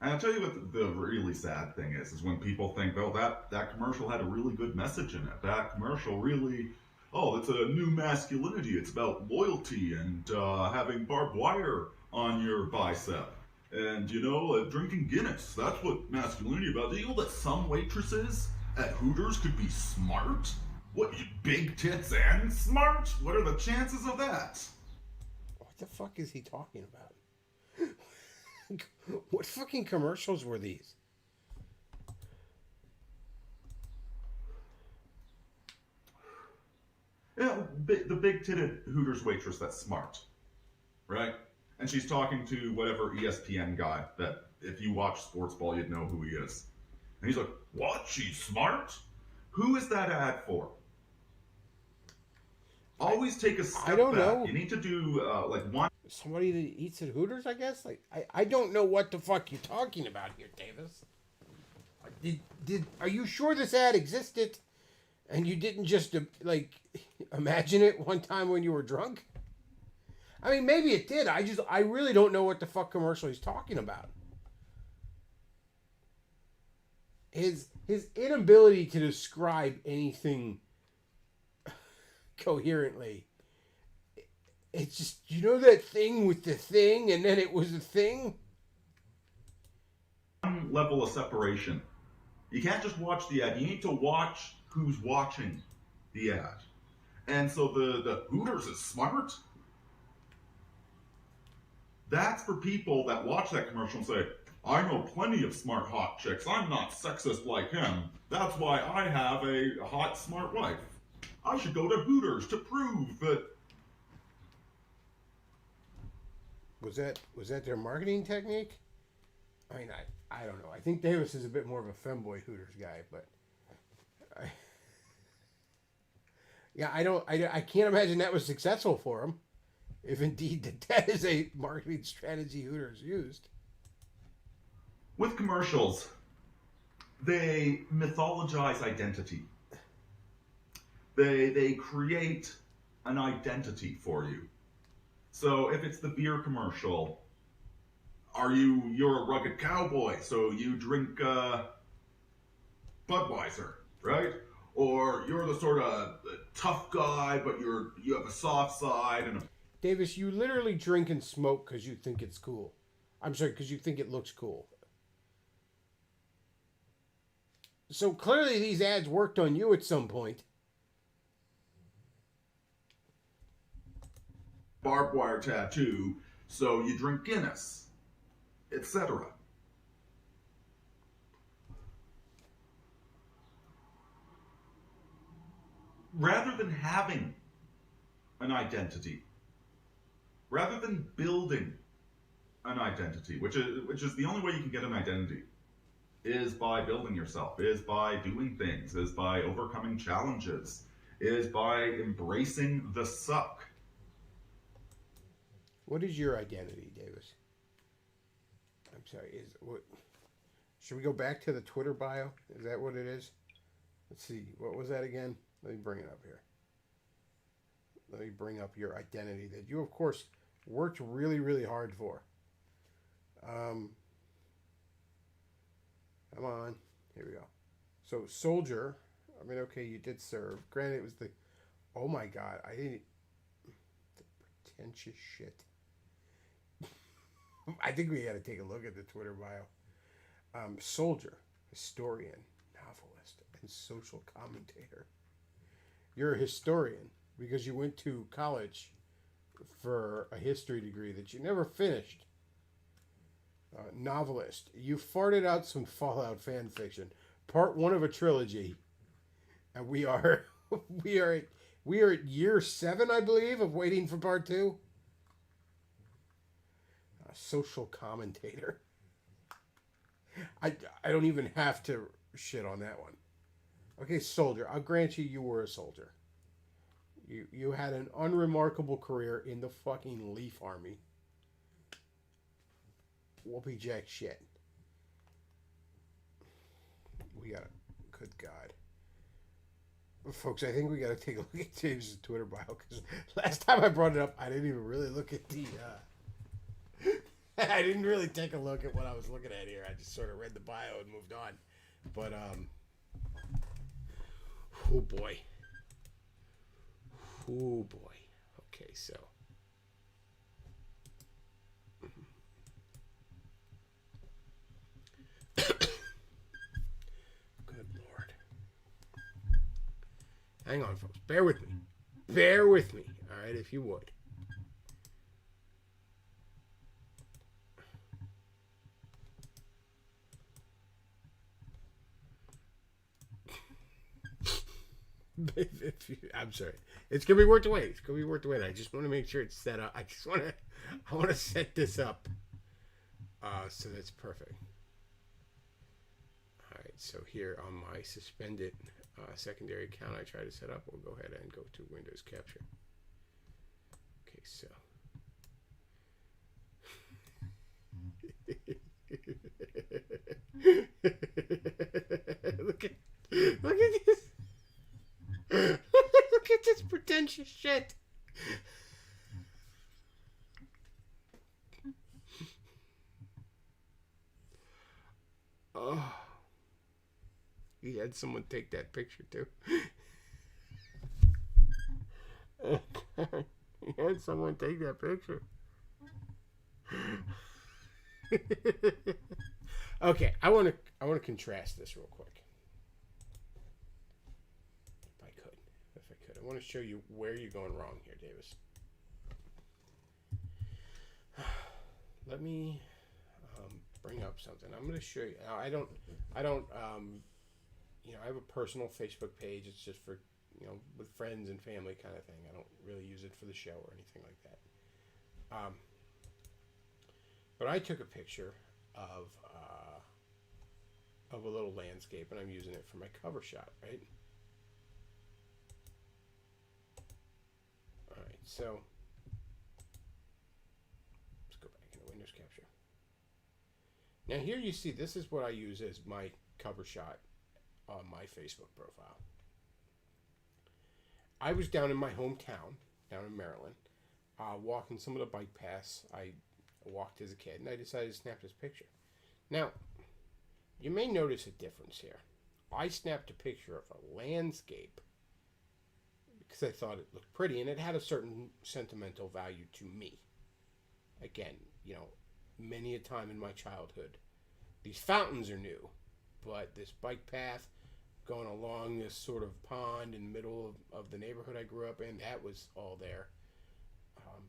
And I'll tell you what the really sad thing is when people think, oh, that commercial had a really good message in it. That commercial really, it's a new masculinity. It's about loyalty and having barbed wire on your bicep. And, drinking Guinness. That's what masculinity is about. Do you know that some waitresses at Hooters could be smart? What, big tits and smart? What are the chances of that? What the fuck is he talking about? What fucking commercials were these? Yeah, the big-titted Hooters waitress that's smart, right? And she's talking to whatever ESPN guy that if you watch sports ball, you'd know who he is. And he's like, what? She's smart? Who is that ad for? Always take a step back. I don't know. You need to do one. Somebody that eats at Hooters, I guess? I don't know what the fuck you're talking about here, Davis. Are you sure this ad existed and you didn't just, imagine it one time when you were drunk? I mean, maybe it did. I really don't know what the fuck commercial he's talking about. His inability to describe anything coherently. It's just, that thing with the thing, and then it was a thing? One level of separation. You can't just watch the ad. You need to watch who's watching the ad. And so the Hooters is smart. That's for people that watch that commercial and say, I know plenty of smart hot chicks. I'm not sexist like him. That's why I have a hot smart wife. I should go to Hooters to prove that. Was that their marketing technique? I mean, I don't know. I think Davis is a bit more of a femboy Hooters guy, but I can't imagine that was successful for him. If indeed that is a marketing strategy Hooters used. With commercials, they mythologize identity. They create an identity for you. So if it's the beer commercial, you're a rugged cowboy, so you drink Budweiser, right? Or you're the sort of tough guy, but you have a soft side and a... Davis, you literally drink and smoke because you think it's cool. I'm sorry, because you think it looks cool. So clearly these ads worked on you at some point. Barbed wire tattoo, so you drink Guinness, etc. Rather than having an identity, rather than building an identity, which is the only way you can get an identity, is by building yourself, is by doing things, is by overcoming challenges, is by embracing the suck. What is your identity, Davis? I'm sorry. Should we go back to the Twitter bio? Is that what it is? Let's see. What was that again? Let me bring it up here. Let me bring up your identity that you, of course, worked really, really hard for. Come on. Here we go. So, soldier. I mean, okay, you did serve. Granted, it was the... Oh, my God. I didn't... The pretentious shit. I think we got to take a look at the Twitter bio. Soldier, historian, novelist, and social commentator. You're a historian because you went to college for a history degree that you never finished. Novelist, you farted out some Fallout fan fiction, part one of a trilogy, and we are at year 7, I believe, of waiting for part 2. Social commentator. I don't even have to shit on that one. Okay, soldier. I'll grant you were a soldier. You had an unremarkable career in the fucking Leaf Army. Whoopee jack shit. We gotta... Good God. Folks, I think we gotta take a look at James' Twitter bio, because last time I brought it up, I didn't even really look at the... I didn't really take a look at what I was looking at here. I just sort of read the bio and moved on. But, oh boy. Oh boy. Okay, so. Good Lord. Hang on, folks. Bear with me. Bear with me. All right, if you would. I'm sorry. It's gonna be worth the wait. It's gonna be worth the wait. I just want to make sure it's set up. I want to set this up. So that's perfect. All right. So here on my suspended secondary account, I try to set up. We'll go ahead and go to Windows Capture. Okay. So. Look at this. Look at this pretentious shit. Oh. He had someone take that picture too. He had someone take that picture. Okay, I want to contrast this real quick. I want to show you where you're going wrong here, Davis. Let me bring up something. I'm going to show you. I don't. I have a personal Facebook page. It's just for, with friends and family kind of thing. I don't really use it for the show or anything like that. But I took a picture of a little landscape, and I'm using it for my cover shot, right? All right, so let's go back into Windows Capture. Now here you see, this is what I use as my cover shot on my Facebook profile. I was down in my hometown, down in Maryland, walking some of the bike paths I walked as a kid, and I decided to snap this picture. Now, you may notice a difference here. I snapped a picture of a landscape because I thought it looked pretty, and it had a certain sentimental value to me. Again, many a time in my childhood, these fountains are new, but this bike path going along this sort of pond in the middle of the neighborhood I grew up in, that was all there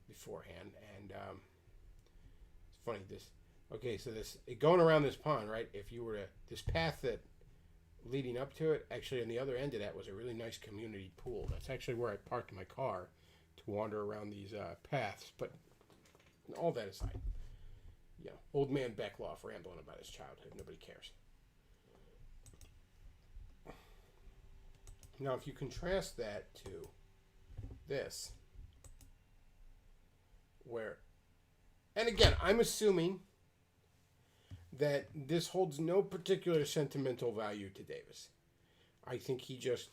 beforehand. And it's funny, going around this pond, right? If you were to, this path that leading up to it, actually on the other end of that was a really nice community pool. That's actually where I parked my car to wander around these paths. But all that aside, old man Beckloff rambling about his childhood. Nobody cares. Now, if you contrast that to this, and again, I'm assuming that this holds no particular sentimental value to Davis. I think he just,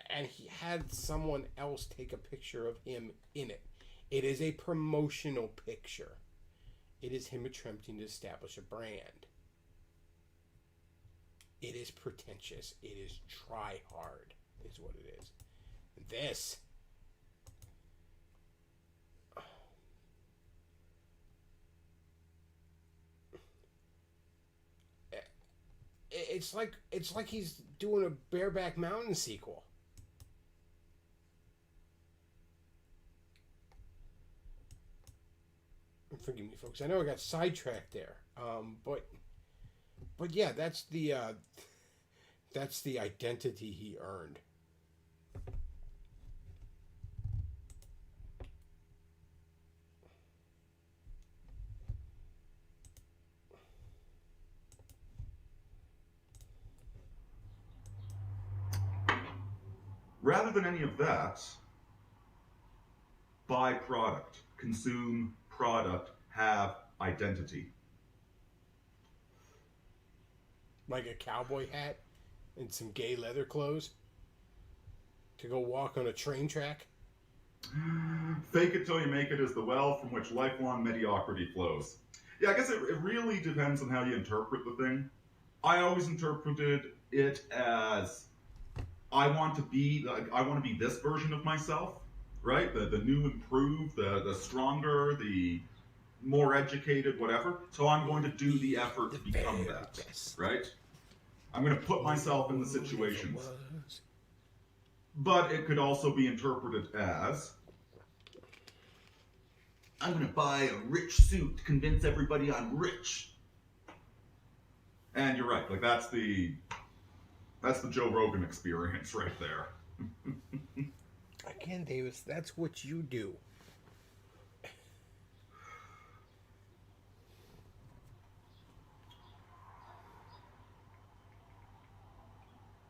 and he had someone else take a picture of him in it. It is a promotional picture. It is him attempting to establish a brand. It is pretentious. It is try hard, is what it is. This. It's like he's doing a Bareback Mountain sequel. Forgive me, folks. I know I got sidetracked there. But yeah, that's the identity he earned. Rather than any of that, buy product, consume product, have identity. Like a cowboy hat and some gay leather clothes to go walk on a train track. Fake it till you make it is the well from which lifelong mediocrity flows. Yeah, I guess it really depends on how you interpret the thing. I always interpreted it as I want to be this version of myself, right? The new, improved, the stronger, the more educated, whatever. So I'm going to do the effort to become that, right? I'm going to put myself in the situations. But it could also be interpreted as I'm going to buy a rich suit to convince everybody I'm rich. And you're right, like that's the Joe Rogan experience right there. Again, Davis, that's what you do.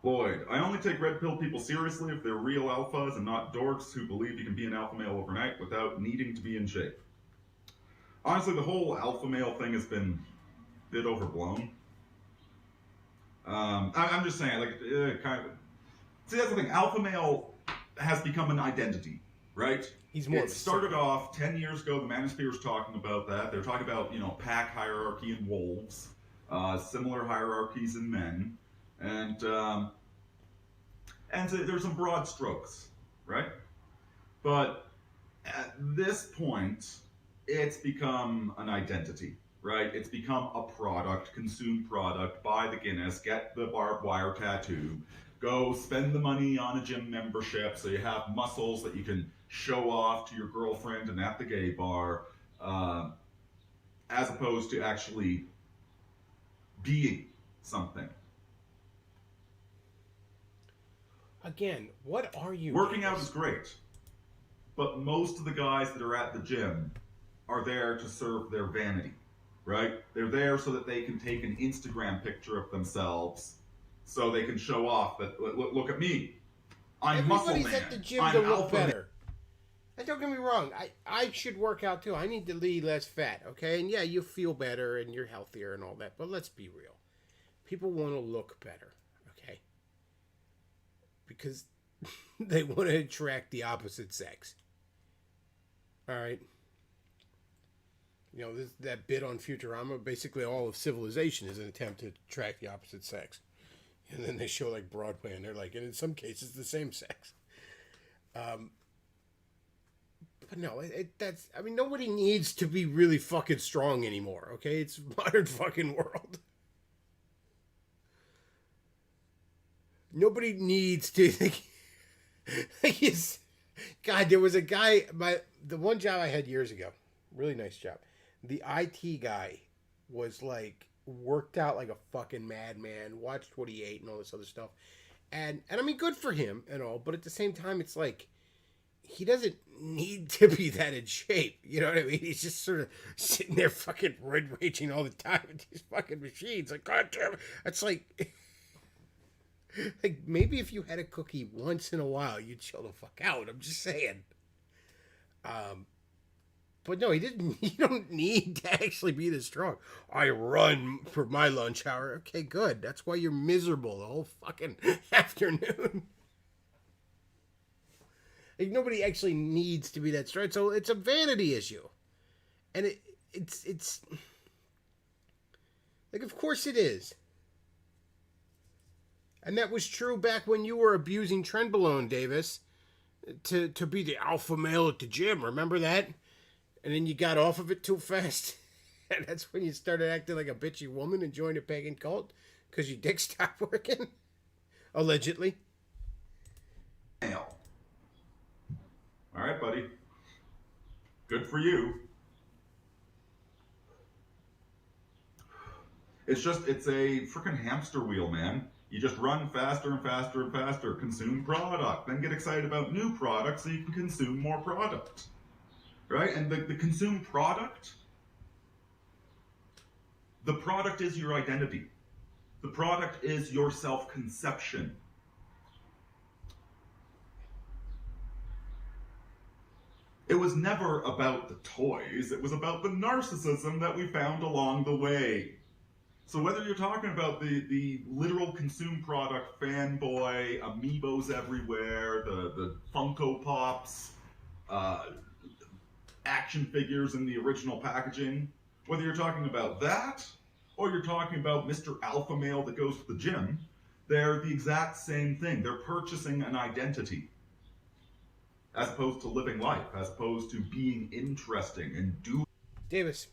Lloyd, I only take red pill people seriously if they're real alphas and not dorks who believe you can be an alpha male overnight without needing to be in shape. Honestly, the whole alpha male thing has been a bit overblown. I'm just saying, like, kind of. See, that's the thing. Alpha male has become an identity, right? He's more. It started off 10 years ago. The Manosphere was talking about that. They're talking about pack hierarchy in wolves, similar hierarchies in men, and so there's some broad strokes, right? But at this point, it's become an identity. Right? It's become a product, consume product, buy the Guinness, get the barbed wire tattoo, go spend the money on a gym membership so you have muscles that you can show off to your girlfriend and at the gay bar, as opposed to actually being something. Again, what are you? Working out is great, but most of the guys that are at the gym are there to serve their vanity. Right? They're there so that they can take an Instagram picture of themselves so they can show off that, look at me. I'm muscle man. Everybody's at the gym to look better. And don't get me wrong. I should work out too. I need to be less fat, okay? And yeah, you feel better and you're healthier and all that. But let's be real. People want to look better, okay? Because they want to attract the opposite sex. All right? That bit on Futurama, basically all of civilization is an attempt to attract the opposite sex. And then they show like Broadway and they're like, and in some cases the same sex. But no, nobody needs to be really fucking strong anymore, okay? It's a modern fucking world. Nobody needs to God, there was a guy, the one job I had years ago, really nice job. The IT guy was like worked out like a fucking madman, watched what he ate and all this other stuff. And I mean, good for him and all, but at the same time, it's like, he doesn't need to be that in shape. You know what I mean? He's just sort of sitting there fucking red raging all the time with these fucking machines. Like, God damn it. It's like maybe if you had a cookie once in a while, you'd chill the fuck out. I'm just saying. But no, you don't need to actually be this strong. I run for my lunch hour. Okay, good. That's why you're miserable the whole fucking afternoon. Like, nobody actually needs to be that strong. So it's a vanity issue. And it's like, of course it is. And that was true back when you were abusing Trenbolone, Davis, to be the alpha male at the gym. Remember that? And then you got off of it too fast. And that's when you started acting like a bitchy woman and joined a pagan cult because your dick stopped working. Allegedly. Male. All right, buddy. Good for you. It's a freaking hamster wheel, man. You just run faster and faster and faster, consume product, then get excited about new products so you can consume more product. Right? And the consume product, the product is your identity. The product is your self-conception. It was never about the toys, it was about the narcissism that we found along the way. So whether you're talking about the literal consume product, fanboy, amiibos everywhere, the Funko Pops, action figures in the original packaging, whether you're talking about that, or you're talking about Mr. Alpha Male that goes to the gym, they're the exact same thing. They're purchasing an identity, as opposed to living life, as opposed to being interesting and doing. Davis,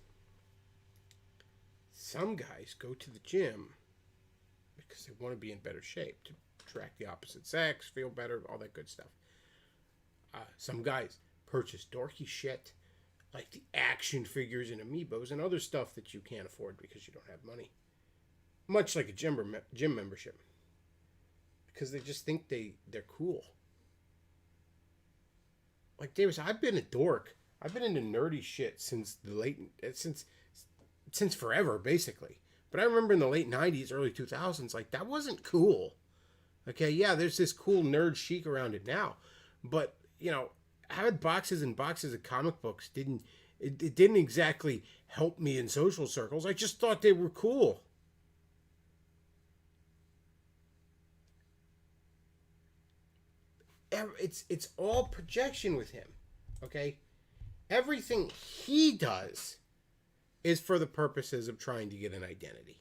some guys go to the gym because they want to be in better shape, to attract the opposite sex, feel better, all that good stuff. Some guys purchase dorky shit like the action figures and amiibos and other stuff that you can't afford because you don't have money. Much like a gym membership. Because they just think they're cool. Like, Davis, I've been a dork. I've been into nerdy shit since forever, basically. But I remember in the late 90s, early 2000s, like, that wasn't cool. Okay, yeah, there's this cool nerd chic around it now. But, you know, having boxes and boxes of comic books didn't exactly help me in social circles. I just thought they were cool. It's all projection with him, okay? Everything he does is for the purposes of trying to get an identity.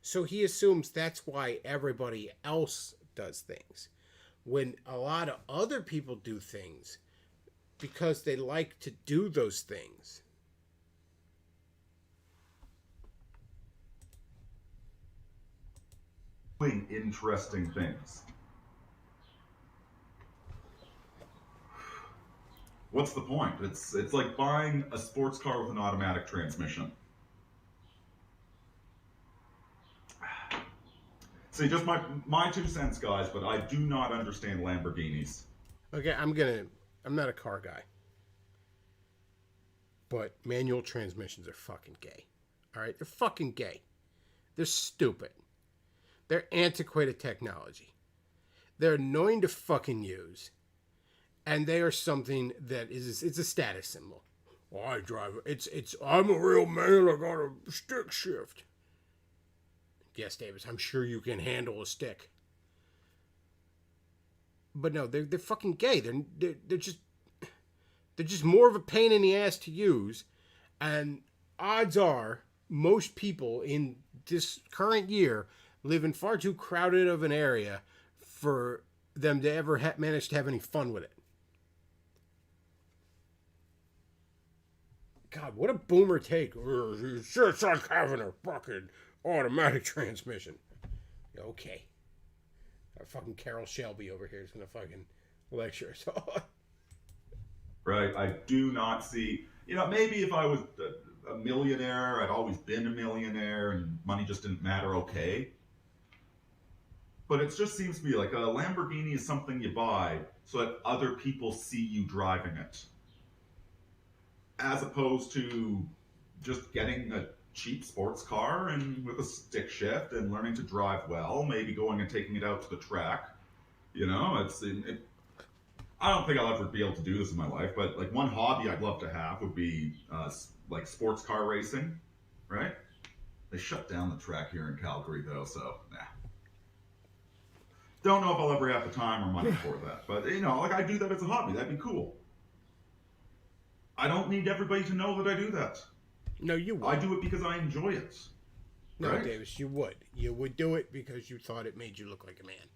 So he assumes that's why everybody else does things. When a lot of other people do things because they like to do those things. Doing interesting things. What's the point? It's like buying a sports car with an automatic transmission. See, just my 2 cents, guys, but I do not understand Lamborghinis. Okay, I'm not a car guy. But manual transmissions are fucking gay. All right? They're fucking gay. They're stupid. They're antiquated technology. They're annoying to fucking use. And they are something that it's a status symbol. Oh, I drive. I'm a real man. I got a stick shift. Yes, Davis, I'm sure you can handle a stick. But no, they're fucking gay. They're just more of a pain in the ass to use. And odds are most people in this current year live in far too crowded of an area for them to ever manage to have any fun with it. God, what a boomer take. It's just like having a fucking automatic transmission. Okay. Our fucking Carol Shelby over here is going to fucking lecture us all. Right? I do not see... You know, maybe if I was a millionaire, I'd always been a millionaire, and money just didn't matter, okay. But it just seems to be like a Lamborghini is something you buy so that other people see you driving it. As opposed to just getting a cheap sports car and with a stick shift and learning to drive well, maybe going and taking it out to the track. You know, I don't think I'll ever be able to do this in my life, but like one hobby I'd love to have would be like sports car racing, right? They shut down the track here in Calgary though, so nah. Don't know if I'll ever have the time or money for that, but you know, like I do that as a hobby. That'd be cool. I don't need everybody to know that I do that. No, you won't. I do it because I enjoy it. No, right? Davis, you would. You would do it because you thought it made you look like a man.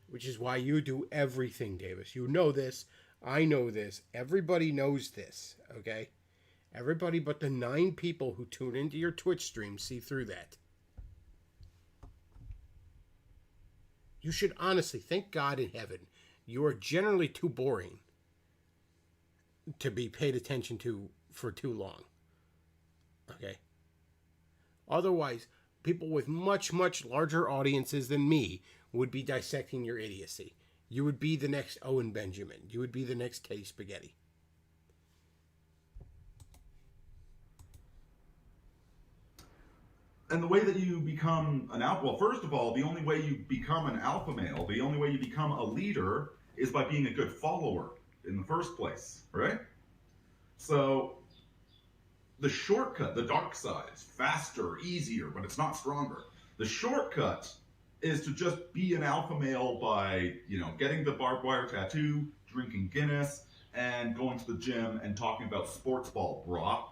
Which is why you do everything, Davis. You know this. I know this. Everybody knows this, okay? Everybody but the 9 people who tune into your Twitch stream see through that. You should honestly thank God in heaven. You are generally too boring to be paid attention to for too long. Okay? Otherwise, people with much, much larger audiences than me would be dissecting your idiocy. You would be the next Owen Benjamin. You would be the next Teddy Spaghetti. And the way that you become an alpha, well, first of all, the only way you become an alpha male, the only way you become a leader is by being a good follower in the first place, right? So the shortcut, the dark side, is faster, easier, but it's not stronger. The shortcut is to just be an alpha male by, getting the barbed wire tattoo, drinking Guinness, and going to the gym and talking about sports ball, brah.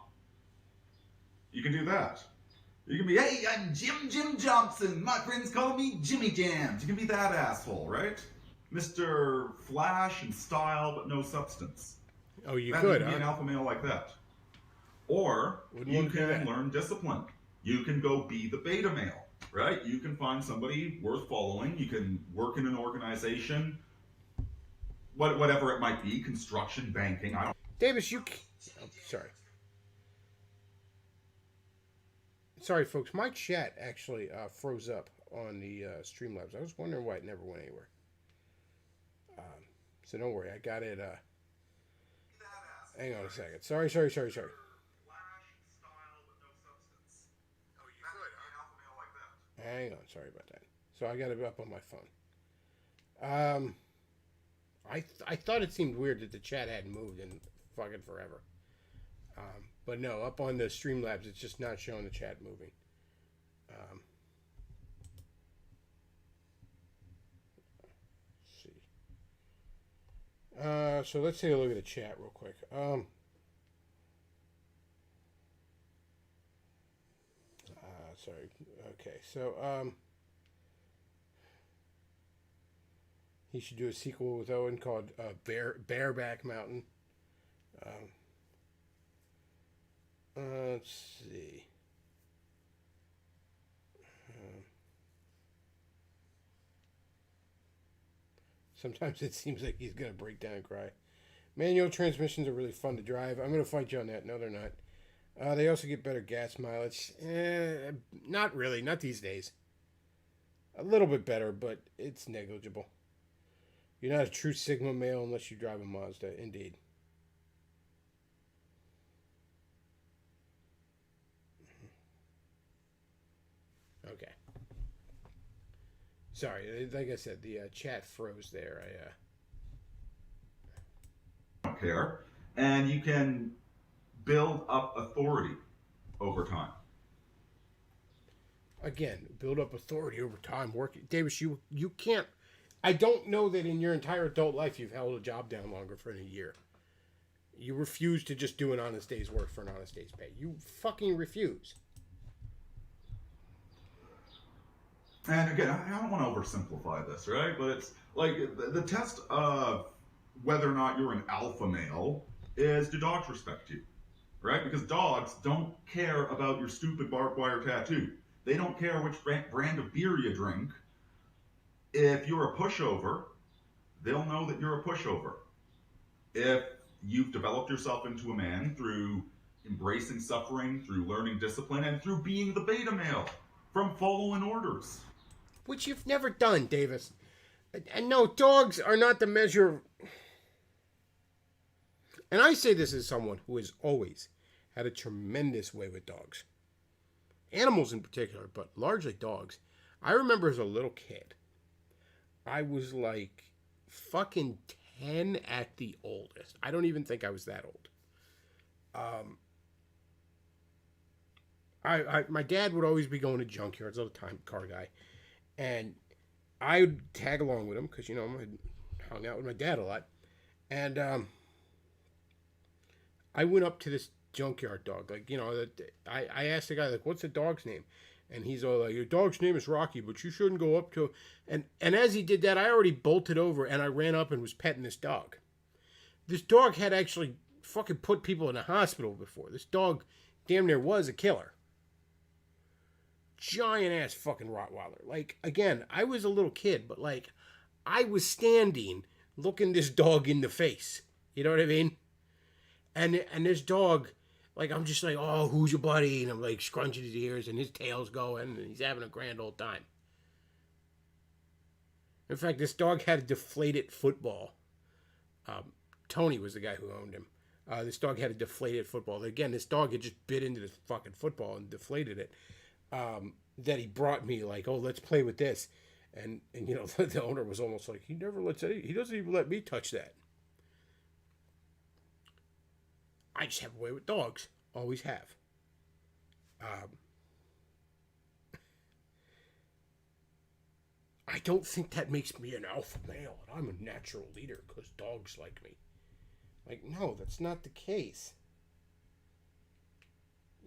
You can do that. You can be, hey, I'm Jim Johnson. My friends call me Jimmy Jams. You can be that asshole, right? Mr. Flash and style, but no substance. Oh, you You could, can be an alpha male like that. Or you can learn discipline. You can go be the beta male, right? You can find somebody worth following. You can work in an organization, whatever it might be, construction, banking. Davis, sorry. Sorry, folks. My chat actually froze up on the Streamlabs. I was wondering why it never went anywhere. So don't worry. I got it. Hang on a second. Sorry. Hang on. Sorry about that. So I got it up on my phone. I thought it seemed weird that the chat hadn't moved in fucking forever. But no, up on the Streamlabs, it's just not showing the chat moving. Let's see. So let's take a look at the chat real quick. Sorry. Okay, so he should do a sequel with Owen called Bareback Mountain. Let's see. Sometimes it seems like he's going to break down and cry. Manual transmissions are really fun to drive. I'm going to fight you on that. No, they're not. They also get better gas mileage. Not really. Not these days. A little bit better, but it's negligible. You're not a true Sigma male unless you drive a Mazda. Indeed. Okay. Sorry, like I said, the chat froze there. I don't care. And you can build up authority over time. Again, build up authority over time. Davis, you can't. I don't know that in your entire adult life you've held a job down longer for a year. You refuse to just do an honest day's work for an honest day's pay. You fucking refuse. And again, I don't want to oversimplify this, right? But it's like the test of whether or not you're an alpha male is, do dogs respect you, right? Because dogs don't care about your stupid barbed wire tattoo. They don't care which brand of beer you drink. If you're a pushover, they'll know that you're a pushover. If you've developed yourself into a man through embracing suffering, through learning discipline, and through being the beta male, from following orders. Which you've never done, Davis. And no, dogs are not the measure of... And I say this as someone who has always had a tremendous way with dogs. Animals in particular, but largely dogs. I remember as a little kid, I was like fucking 10 at the oldest. I don't even think I was that old. My dad would always be going to junkyards all the time, car guy. And I would tag along with him because, I hung out with my dad a lot. And I went up to this junkyard dog. I asked the guy, what's the dog's name? And he's all like, your dog's name is Rocky, but you shouldn't go up to... And as he did that, I already bolted over and I ran up and was petting this dog. This dog had actually fucking put people in the hospital before. This dog damn near was a killer. Giant ass fucking Rottweiler. Like, again, I was a little kid, but like, I was standing looking this dog in the face. You know what I mean? And this dog, like, I'm just like, oh, who's your buddy? And I'm like scrunching his ears and his tail's going and he's having a grand old time. In fact, this dog had a deflated football. Tony was the guy who owned him. This dog had a deflated football. Again, this dog had just bit into this fucking football and deflated it. That he brought me, like, oh, let's play with this. And you know, the owner was almost like, he doesn't even let me touch that. I just have a way with dogs. Always have. I don't think that makes me an alpha male and I'm a natural leader because dogs like me. Like, no, that's not the case.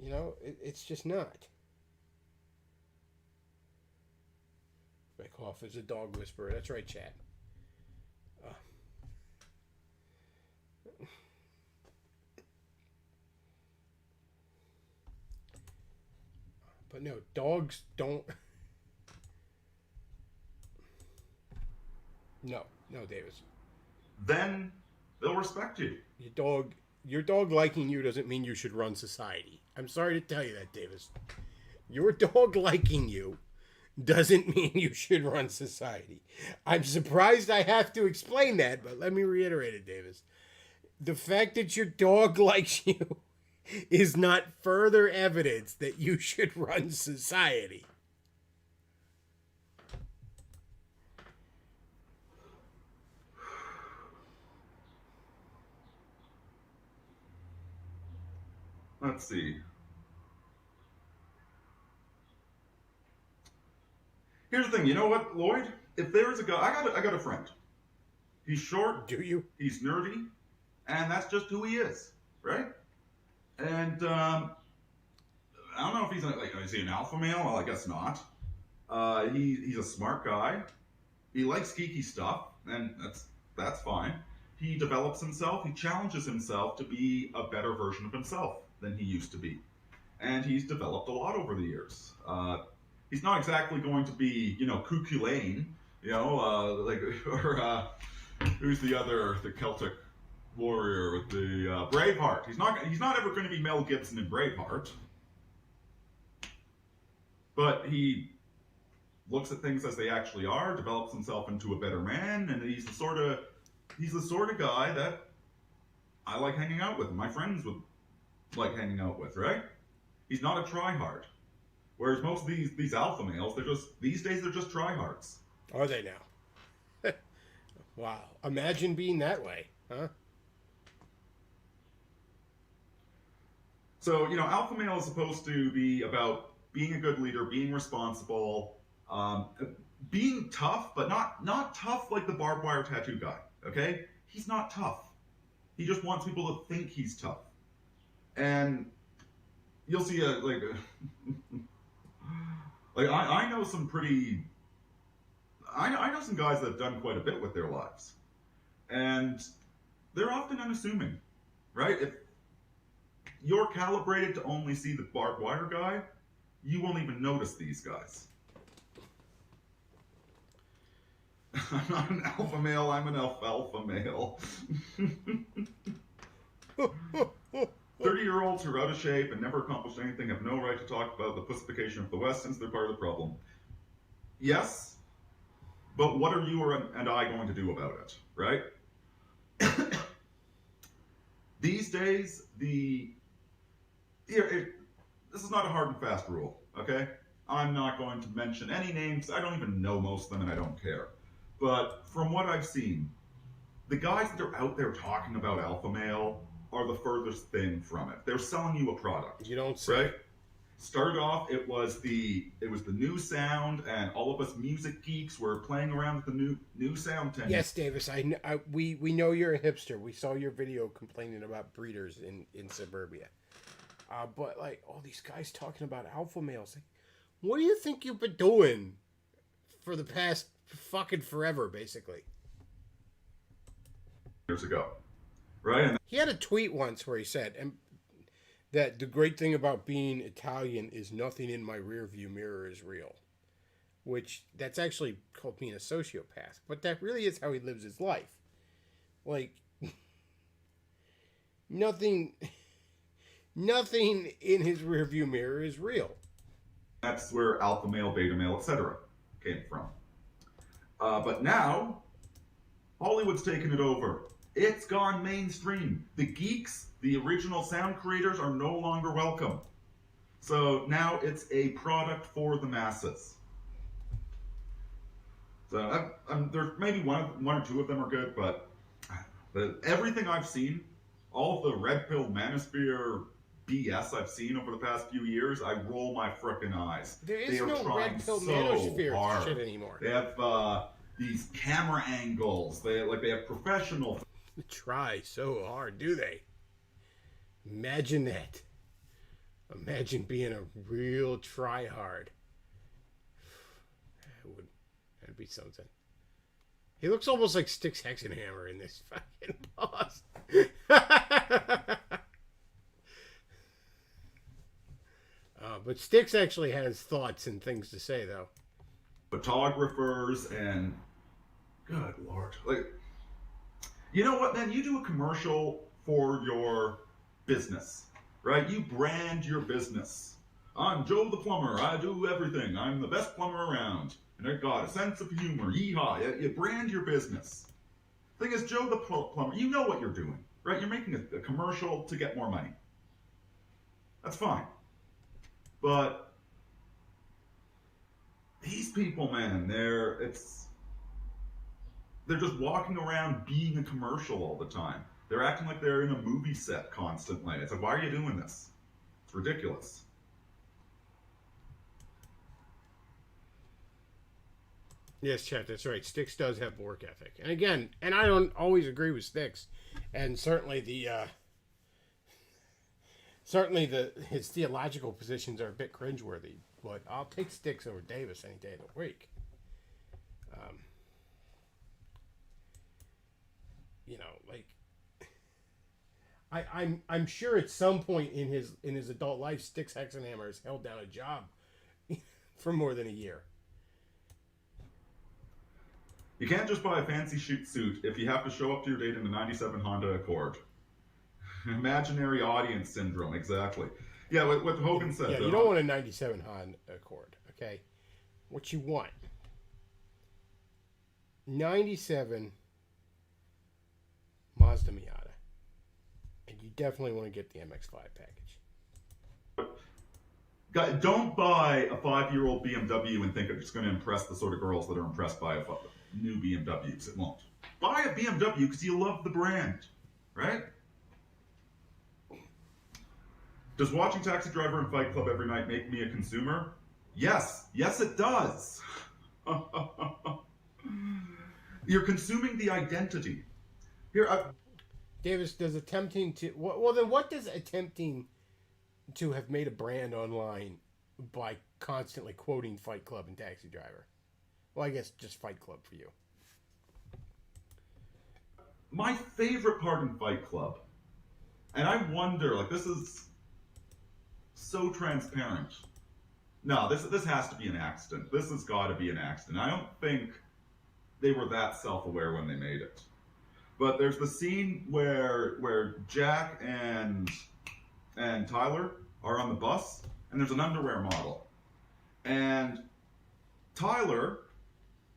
You know, it's just not. Off as a dog whisperer. That's right, Chad. But no, dogs don't... No, Davis. Then they'll respect you. Your dog liking you doesn't mean you should run society. I'm sorry to tell you that, Davis. Your dog liking you doesn't mean you should run society. I'm surprised I have to explain that, but let me reiterate it, Davis. The fact that your dog likes you is not further evidence that you should run society. Let's see. Here's the thing, you know what, Lloyd? If there's a guy, I got a friend. He's short. Do you? He's nerdy, and that's just who he is, right? And I don't know if is he an alpha male? Well, I guess not. He's a smart guy. He likes geeky stuff, and that's fine. He develops himself. He challenges himself to be a better version of himself than he used to be, and he's developed a lot over the years. He's not exactly going to be, Cuckoo Lane, or who's the Celtic warrior with the Braveheart. He's not ever going to be Mel Gibson in Braveheart, but he looks at things as they actually are, develops himself into a better man, and he's the sort of guy that I like hanging out with, and my friends would like hanging out with, right? He's not a tryhard. Whereas most of these alpha males, these days they're just tryhards. Are they now? Wow. Imagine being that way, huh? So, alpha male is supposed to be about being a good leader, being responsible, being tough, but not tough like the barbed wire tattoo guy, okay? He's not tough. He just wants people to think he's tough. And you'll see I know some pretty... I know some guys that have done quite a bit with their lives. And they're often unassuming, right? If you're calibrated to only see the barbed wire guy, you won't even notice these guys. I'm not an alpha male, I'm an alfalfa male. 30-year-olds who are out of shape and never accomplished anything have no right to talk about the pussification of the West since they're part of the problem. Yes, but what are you and I going to do about it, right? These days, this is not a hard and fast rule, okay? I'm not going to mention any names. I don't even know most of them, and I don't care. But from what I've seen, the guys that are out there talking about alpha male are the furthest thing from it. They're selling you a product. You don't say. Right? Started off, it was the new sound, and all of us music geeks were playing around with the new sound technique. Yes, Davis, we know you're a hipster. We saw your video complaining about breeders in suburbia. But like all these guys talking about alpha males, like, what do you think you've been doing for the past fucking forever, basically? Years ago, right? And He had a tweet once where he said that the great thing about being Italian is nothing in my rearview mirror is real. Which, that's actually called being a sociopath. But that really is how he lives his life. Like, nothing in his rearview mirror is real. that's where alpha male, beta male, etc. came from. But now, Hollywood's taken it over. It's gone mainstream. The geeks, the original sound creators, are no longer welcome. So now it's a product for the masses. So there's maybe one or two of them are good, but everything I've seen, all of the red pill manosphere BS I've seen over the past few years, I roll my frickin' eyes. There is They are no trying red pill so manosphere hard. shit anymore. They have these camera angles. They have professional. They try so hard, do they? Imagine that. Imagine being a real tryhard. That'd be something. He looks almost like Styx Hexenhammer in this fucking boss. But Styx actually has thoughts and things to say, though. Photographers and good lord, like, you know what, man? You do a commercial for your business, right? You brand your business. I'm Joe the plumber. I do everything. I'm the best plumber around. And I got a sense of humor. Yeehaw. You brand your business. Thing is, Joe the plumber, you know what you're doing, right? You're making a commercial to get more money. That's fine. But these people, man, they're just walking around being a commercial all the time. They're acting like they're in a movie set constantly. It's like, why are you doing this? It's ridiculous. Yes, Chet, that's right. Styx does have work ethic. And again, and I don't always agree with Styx. And certainly his theological positions are a bit cringeworthy. But I'll take Styx over Davis any day of the week. I'm sure at some point in his adult life, Styx Hexenhammer has held down a job for more than a year. You can't just buy a fancy suit if you have to show up to your date in a 97 Honda Accord. Imaginary audience syndrome, exactly. Yeah, what Hogan said. Yeah, you don't want a 97 Honda Accord, okay? What you want, 97 Mazda Miata. And you definitely want to get the MX-5 package. Don't buy a 5-year-old BMW and think it's going to impress the sort of girls that are impressed by new BMWs. It won't. Buy a BMW because you love the brand, right? Does watching Taxi Driver and Fight Club every night make me a consumer? Yes. Yes, it does. You're consuming the identity. Here, Davis, does attempting to... Well, then what does attempting to have made a brand online by constantly quoting Fight Club and Taxi Driver? Well, I guess just Fight Club for you. My favorite part in Fight Club, and I wonder, like, this is so transparent. No, this has to be an accident. This has got to be an accident. I don't think they were that self-aware when they made it. But there's the scene where Jack and Tyler are on the bus, and there's an underwear model. And Tyler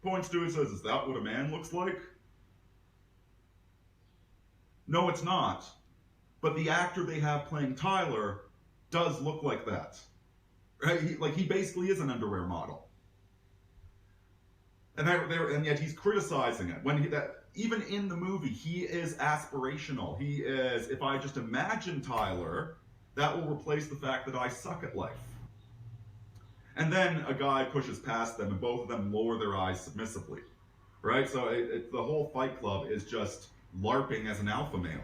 points to it and says, "Is that what a man looks like?" No, it's not. But the actor they have playing Tyler does look like that. Right? He basically is an underwear model. And yet he's criticizing it. Even in the movie, he is aspirational. He is, if I just imagine Tyler, that will replace the fact that I suck at life. And then a guy pushes past them and both of them lower their eyes submissively. Right? So the whole Fight Club is just LARPing as an alpha male.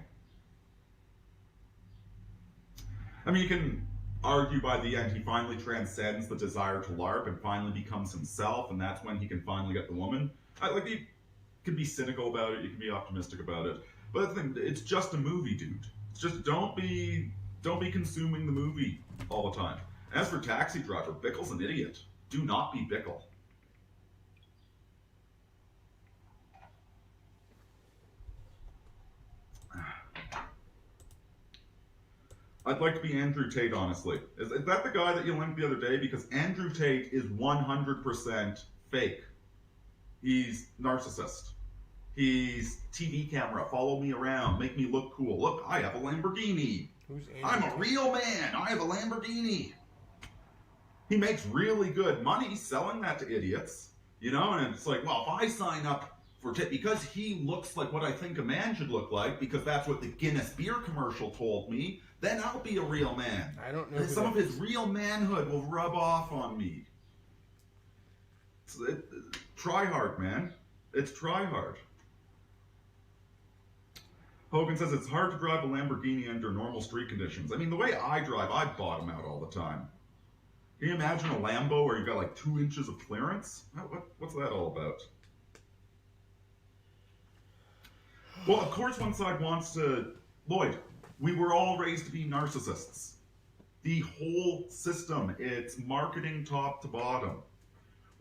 I mean, argue by the end he finally transcends the desire to LARP and finally becomes himself, and that's when he can finally get the woman. You can be cynical about it, you can be optimistic about it, but the thing, it's just a movie, dude. It's just don't be consuming the movie all the time. As for Taxi Driver, Bickle's an idiot. Do not be Bickle. I'd like to be Andrew Tate, honestly. Is that the guy that you linked the other day? Because Andrew Tate is 100% fake. He's narcissist. He's TV camera, follow me around, make me look cool. Look, I have a Lamborghini. I'm a real man. I have a Lamborghini. He makes really good money selling that to idiots, you know, and it's like, well, if I sign up for because he looks like what I think a man should look like, because that's what the Guinness beer commercial told me, then I'll be a real man. I don't know. Some of his real manhood will rub off on me. Try hard, man. It's try hard. Hogan says it's hard to drive a Lamborghini under normal street conditions. I mean, the way I drive, I bottom out all the time. Can you imagine a Lambo where you've got like 2 inches of clearance? What's that all about? Well, of course one side wants to... Lloyd, we were all raised to be narcissists. The whole system, it's marketing top to bottom.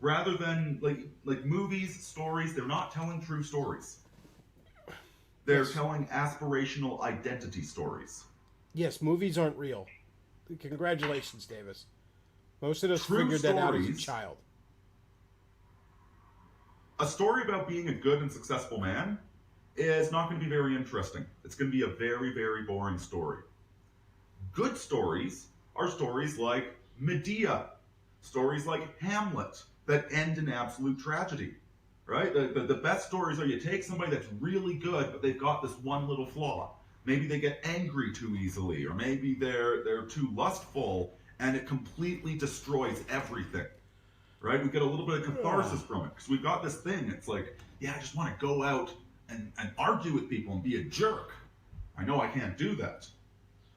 Rather than, like movies, stories, they're not telling true stories. They're telling aspirational identity stories. Yes, movies aren't real. Congratulations, Davis. Most of us True figured that out as a stories. child. A story about being a good and successful man is not going to be very interesting. It's going to be a very, very boring story. Good stories are stories like Medea, stories like Hamlet that end in absolute tragedy, right? The best stories are you take somebody that's really good, but they've got this one little flaw. Maybe they get angry too easily, or maybe they're too lustful, and it completely destroys everything, right? We get a little bit of catharsis from it, because we've got this thing. It's like, yeah, I just want to go out and argue with people and be a jerk. I know I can't do that.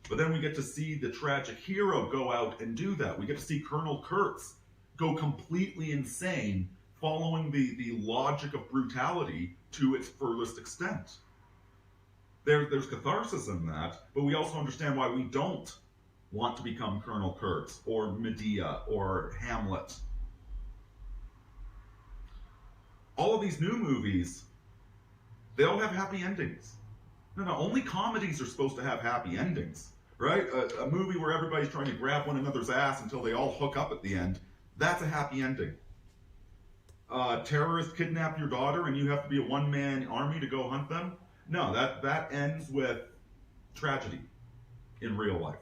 But then we get to see the tragic hero go out and do that. We get to see Colonel Kurtz go completely insane, following the logic of brutality to its furthest extent. There's catharsis in that, but we also understand why we don't want to become Colonel Kurtz or Medea or Hamlet. All of these new movies, they all have happy endings. No, only comedies are supposed to have happy endings, right? A movie where everybody's trying to grab one another's ass until they all hook up at the end, that's a happy ending. Terrorists kidnap your daughter and you have to be a one-man army to go hunt them? No, that ends with tragedy in real life.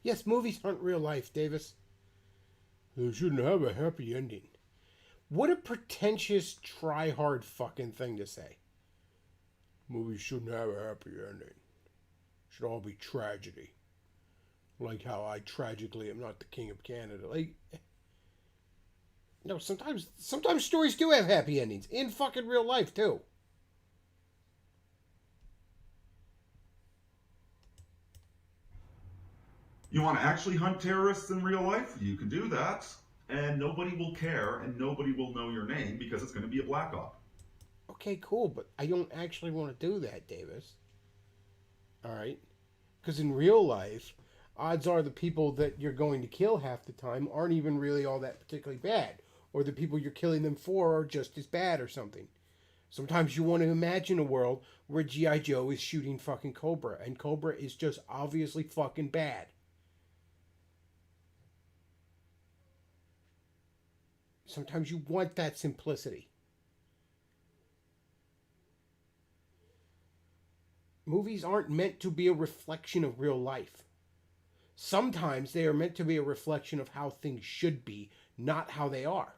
Yes, movies aren't real life, Davis. They shouldn't have a happy ending. What a pretentious, try-hard fucking thing to say. Movies shouldn't have a happy ending. Should all be tragedy. Like how I tragically am not the king of Canada. Like, no, sometimes stories do have happy endings. In fucking real life, too. You want to actually hunt terrorists in real life? You can do that, and nobody will care, and nobody will know your name because it's going to be a black op. Okay, cool, but I don't actually want to do that, Davis. Alright? Because in real life, odds are the people that you're going to kill half the time aren't even really all that particularly bad. Or the people you're killing them for are just as bad or something. Sometimes you want to imagine a world where G.I. Joe is shooting fucking Cobra, and Cobra is just obviously fucking bad. Sometimes you want that simplicity. Movies aren't meant to be a reflection of real life. Sometimes they are meant to be a reflection of how things should be, not how they are.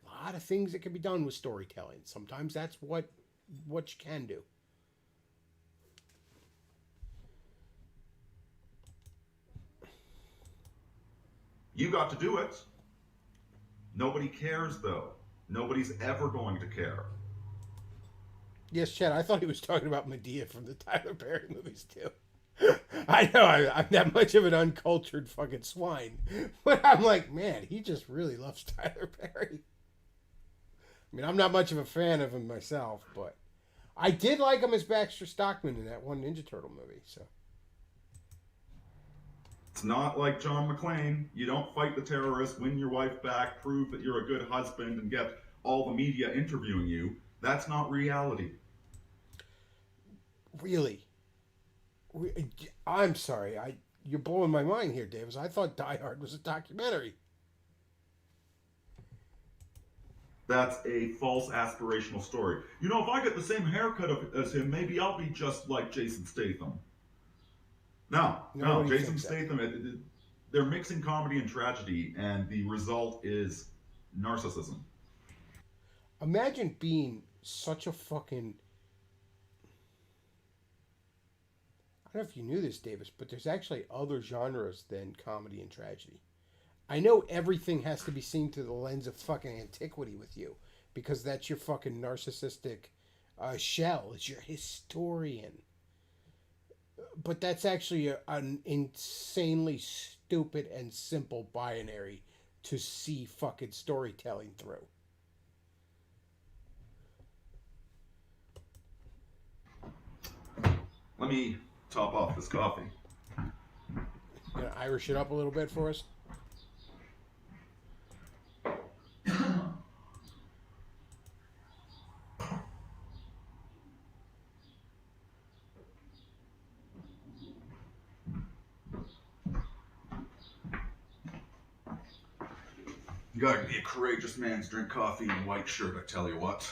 A lot of things that can be done with storytelling. Sometimes that's what you can do. You got to do it. Nobody cares, though. Nobody's ever going to care. Yes, Chad, I thought he was talking about Medea from the Tyler Perry movies, too. I know I'm that much of an uncultured fucking swine, but I'm like, man, he just really loves Tyler Perry. I mean, I'm not much of a fan of him myself, but I did like him as Baxter Stockman in that one Ninja Turtle movie. So It's not like John McClane. You don't fight the terrorists, win your wife back, prove that you're a good husband, and get all the media interviewing you. That's not reality. really, I'm sorry. You're blowing my mind here, Davis. I thought Die Hard was a documentary. That's a false aspirational story. You know, if I get the same haircut as him, maybe I'll be just like Jason Statham. No, Jason Statham, they're mixing comedy and tragedy, and the result is narcissism. Imagine being such a fucking... I don't know if you knew this, Davis, but there's actually other genres than comedy and tragedy. I know everything has to be seen through the lens of fucking antiquity with you, because that's your fucking narcissistic shell. It's your historian. But that's actually an insanely stupid and simple binary to see fucking storytelling through. Let me top off this coffee. You gonna Irish it up a little bit for us? You gotta be a courageous man to drink coffee in a white shirt, I tell you what.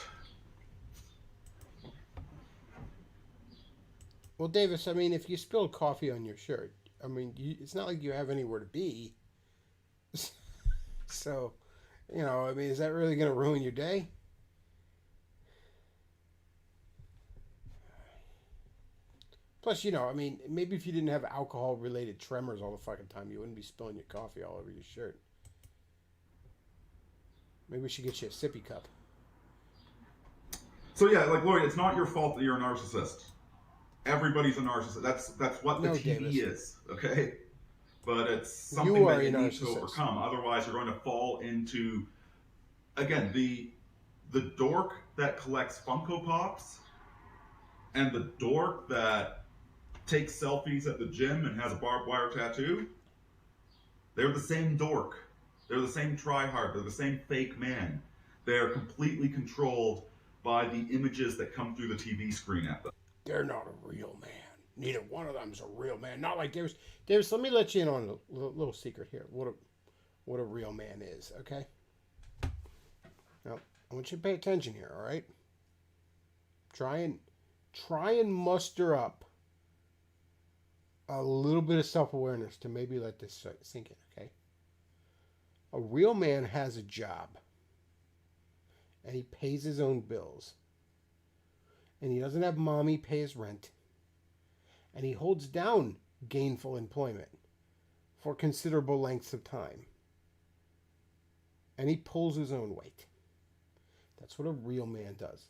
Well, Davis, I mean, if you spilled coffee on your shirt, I mean, it's not like you have anywhere to be. So, you know, I mean, is that really going to ruin your day? Plus, you know, I mean, maybe if you didn't have alcohol-related tremors all the fucking time, you wouldn't be spilling your coffee all over your shirt. Maybe we should get you a sippy cup. So yeah, like Lloyd, it's not your fault that you're a narcissist. Everybody's a narcissist. That's what the TV Davis. is, okay? But it's something that you need to overcome. Otherwise, you're going to fall into, again, the dork that collects Funko Pops and the dork that takes selfies at the gym and has a barbed wire tattoo. They're the same dork. They're the same tryhard. They're the same fake man. They're completely controlled by the images that come through the TV screen at them. They're not a real man. Neither one of them's a real man. Not like Davis. Davis, let me let you in on a little secret here. What a real man is, okay? Now, I want you to pay attention here, all right? Try and muster up a little bit of self-awareness to maybe let this sink in, okay? A real man has a job, and he pays his own bills, and he doesn't have mommy pay his rent, and he holds down gainful employment for considerable lengths of time, and he pulls his own weight. That's what a real man does.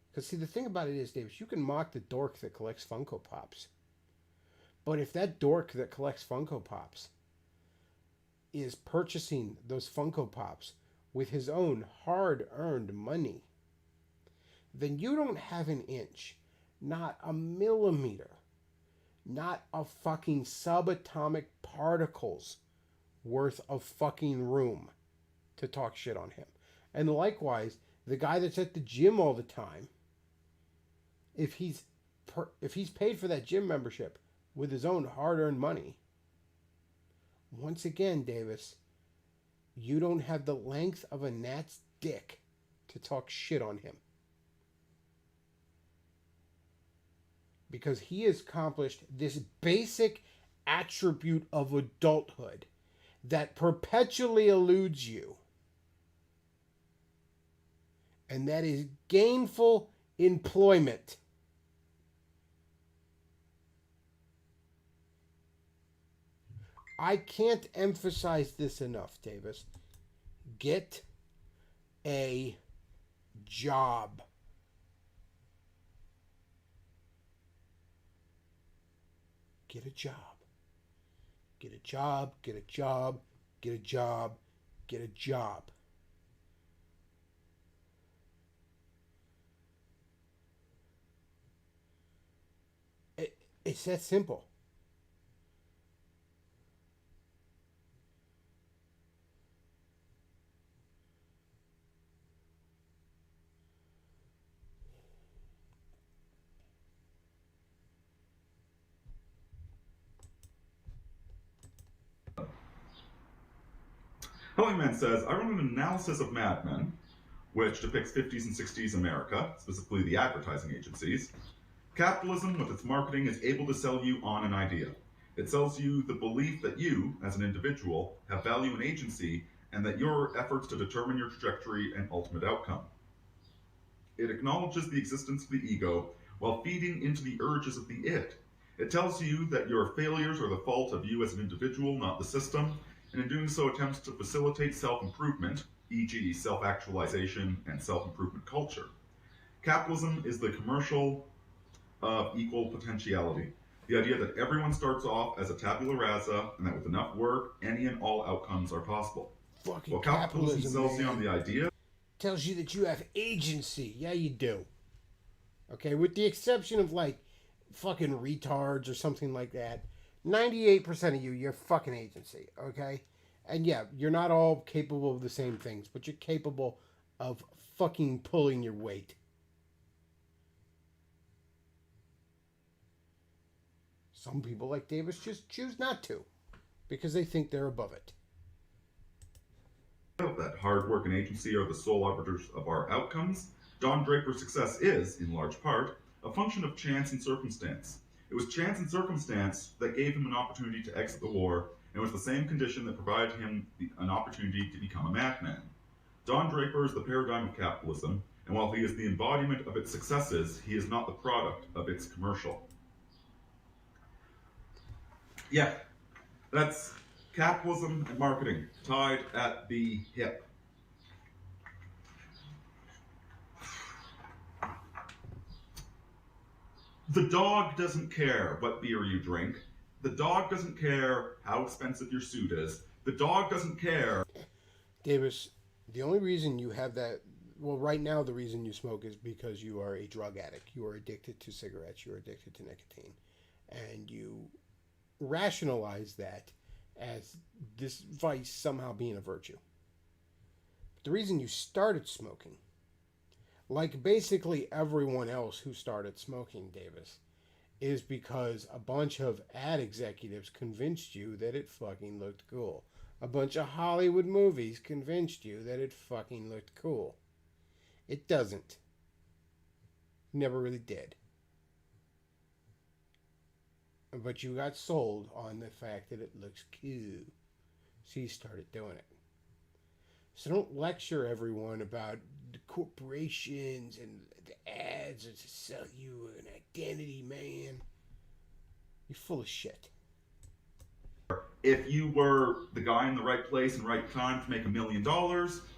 Because see, the thing about it is, Davis, you can mock the dork that collects Funko Pops, but if that dork that collects Funko Pops is purchasing those Funko Pops with his own hard-earned money, then you don't have an inch, not a millimeter, not a fucking subatomic particles worth of fucking room to talk shit on him. And likewise, the guy that's at the gym all the time, if he's paid for that gym membership with his own hard-earned money, once again, Davis, you don't have the length of a gnat's dick to talk shit on him. Because he has accomplished this basic attribute of adulthood that perpetually eludes you. And that is gainful employment. I can't emphasize this enough, Davis. Get a job. get a job. Get a job, get a job, get a job, get a job. It's that simple. Hellingman says, I run an analysis of Mad Men, which depicts 50s and 60s America, specifically the advertising agencies. Capitalism, with its marketing, is able to sell you on an idea. It sells you the belief that you, as an individual, have value and agency, and that your efforts to determine your trajectory and ultimate outcome. It acknowledges the existence of the ego while feeding into the urges of the id. It tells you that your failures are the fault of you as an individual, not the system, and in doing so attempts to facilitate self-improvement, e.g. self-actualization and self-improvement culture. Capitalism is the commercial of equal potentiality. The idea that everyone starts off as a tabula rasa and that with enough work, any and all outcomes are possible. Fucking Well, capitalism sells you on the idea. Tells you that you have agency. Yeah, you do. Okay, with the exception of like fucking retards or something like that. 98% of you're fucking agency, okay? And yeah, you're not all capable of the same things, but you're capable of fucking pulling your weight. Some people, like Davis, just choose not to because they think they're above it. That hard work and agency are the sole arbiters of our outcomes. Don Draper's success is, in large part, a function of chance and circumstance. It was chance and circumstance that gave him an opportunity to exit the war, and it was the same condition that provided him an opportunity to become a madman. Don Draper is the paradigm of capitalism, and while he is the embodiment of its successes, he is not the product of its commercial. Yeah, that's capitalism and marketing tied at the hip. The dog doesn't care what beer you drink. The dog doesn't care how expensive your suit is. The dog doesn't care. Davis, the only reason you have that, well, right now the reason you smoke is because you are a drug addict. You are addicted to cigarettes. You are addicted to nicotine. And you rationalize that as this vice somehow being a virtue. But the reason you started smoking, like basically everyone else who started smoking, Davis, is because a bunch of ad executives convinced you that it fucking looked cool. A bunch of Hollywood movies convinced you that it fucking looked cool. It doesn't. Never really did. But you got sold on the fact that it looks cool. So you started doing it. So don't lecture everyone about the corporations and the ads to sell you an identity, man. You're full of shit. If you were the guy in the right place and right time to make $1 million,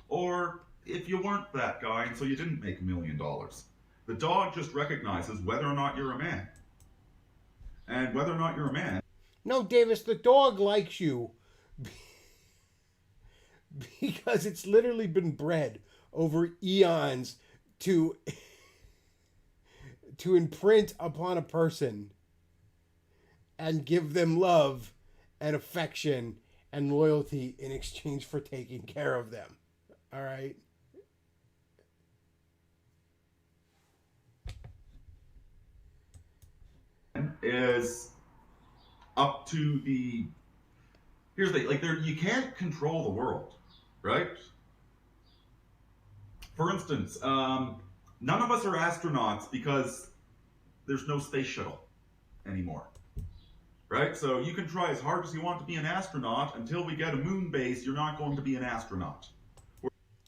or if you weren't that guy and so you didn't make $1 million. The dog just recognizes whether or not you're a man. And whether or not you're a man. No, Davis, the dog likes you because it's literally been bred over eons to imprint upon a person and give them love and affection and loyalty in exchange for taking care of them. All right? Is up to the... Here's the thing, like, you can't control the world, right? For instance, none of us are astronauts because there's no space shuttle anymore, right? So you can try as hard as you want to be an astronaut. Until we get a moon base, you're not going to be an astronaut.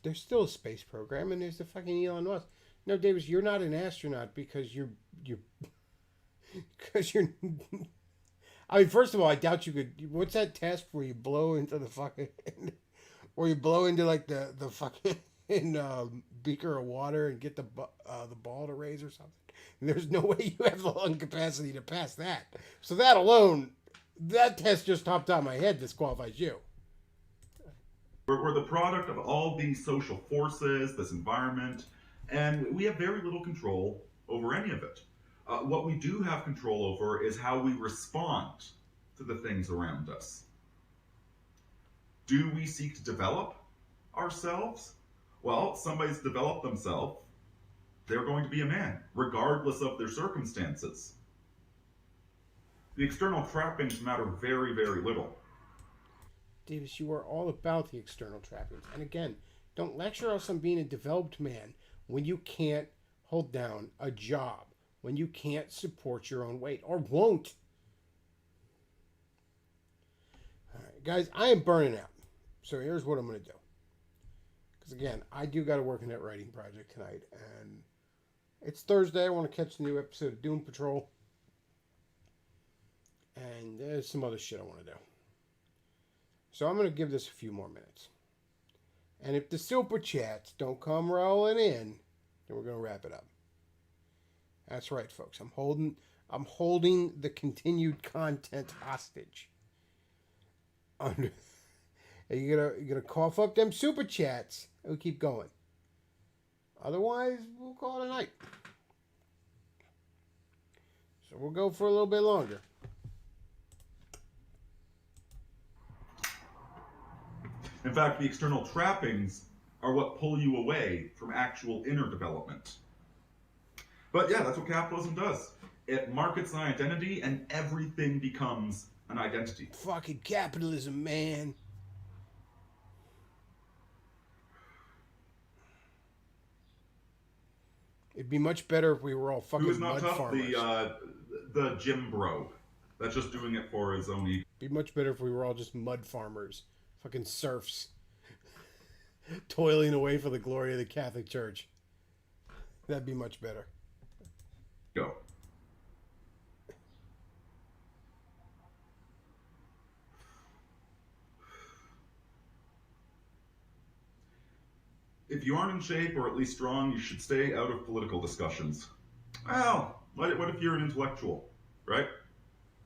There's still a space program, and there's the fucking Elon Musk. No, Davis, you're not an astronaut because you're because you're... I mean, first of all, I doubt you could... What's that test where you blow into the fucking... Where you blow into, like, the fucking beaker of water and get the ball to raise or something. And there's no way you have the lung capacity to pass that. So that alone, that test just topped out my head disqualifies you. We're the product of all these social forces, this environment, and we have very little control over any of it. What we do have control over is how we respond to the things around us. Do we seek to develop ourselves? Well, somebody's developed themselves. They're going to be a man, regardless of their circumstances. The external trappings matter very, very little. Davis, you are all about the external trappings. And again, don't lecture us on being a developed man when you can't hold down a job, when you can't support your own weight, or won't. All right, guys, I am burning out. So here's what I'm going to do. Because again, I do got to work on that writing project tonight. And it's Thursday. I want to catch the new episode of Doom Patrol. And there's some other shit I want to do. So I'm going to give this a few more minutes. And if the super chats don't come rolling in, then we're going to wrap it up. That's right, folks. I'm holding the continued content hostage. You're gonna cough up them super chats and we'll keep going. Otherwise, we'll call it a night. So we'll go for a little bit longer. In fact, the external trappings are what pull you away from actual inner development. But yeah, that's what capitalism does. It markets an identity and everything becomes an identity. Fucking capitalism, man. It'd be much better if we were all fucking Who's not mud tough? farmers. The gym bro. That's just doing it for his own ego. It'd be much better if we were all just mud farmers. Fucking serfs. Toiling away for the glory of the Catholic Church. That'd be much better. Go. If you aren't in shape or at least strong, you should stay out of political discussions. Well, what if you're an intellectual, right?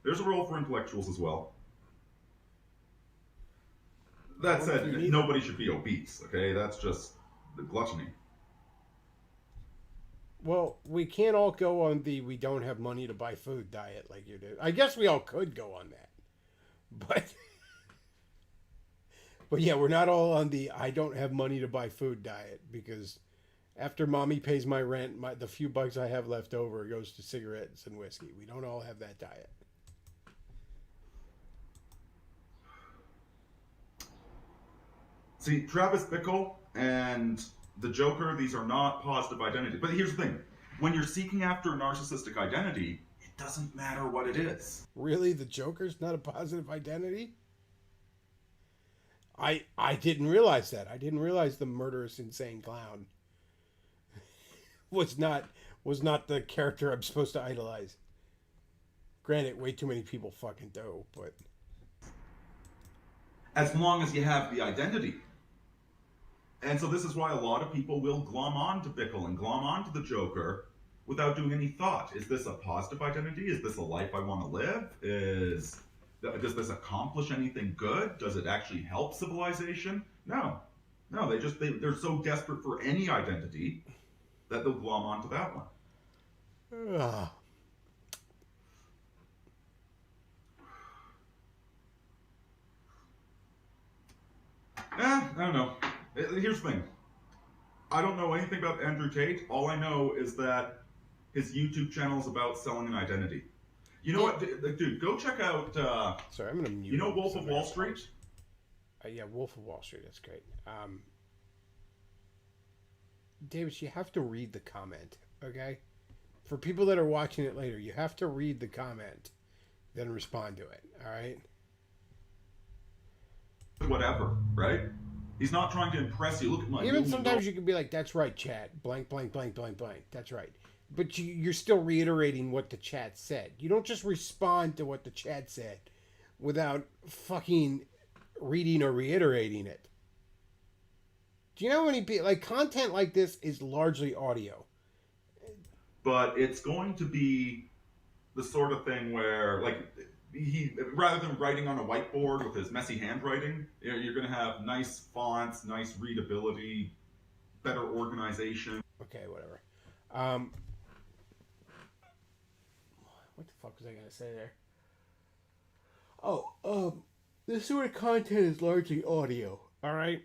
There's a role for intellectuals as well. That said, nobody should be obese, okay? That's just the gluttony. Well, we can't all go on the we don't have money to buy food diet like you do. I guess we all could go on that. But yeah, we're not all on the I don't have money to buy food diet because after mommy pays my rent, the few bucks I have left over goes to cigarettes and whiskey. We don't all have that diet. See, Travis Bickle and the Joker, these are not positive identities. But here's the thing. When you're seeking after a narcissistic identity, it doesn't matter what it is. Really? The Joker's not a positive identity? I didn't realize that. I didn't realize the murderous, insane clown was not the character I'm supposed to idolize. Granted, way too many people fucking do, but... As long as you have the identity. And so this is why a lot of people will glom on to Bickle and glom on to the Joker without doing any thought. Is this a positive identity? Is this a life I want to live? Does this accomplish anything good? Does it actually help civilization? No. No, they're so desperate for any identity that they'll glom onto that one. I don't know. Here's the thing. I don't know anything about Andrew Tate. All I know is that his YouTube channel is about selling an identity. You know what, dude? Go check out. Sorry, I'm gonna mute. You know Wolf of Wall Street? Yeah, Wolf of Wall Street. That's great. David, you have to read the comment, okay? For people that are watching it later, you have to read the comment, then respond to it. All right? Whatever, right? He's not trying to impress you. Look at my. Even sometimes you can be like, "That's right, chat. Blank, blank, blank, blank, blank. That's right." But you're still reiterating what the chat said. You don't just respond to what the chat said without fucking reading or reiterating it. Do you know how many people, like, content like this is largely audio? But it's going to be the sort of thing where, like, he rather than writing on a whiteboard with his messy handwriting, you're going to have nice fonts, nice readability, better organization. Okay, whatever. What the fuck was I going to say there? Oh, this sort of content is largely audio, all right?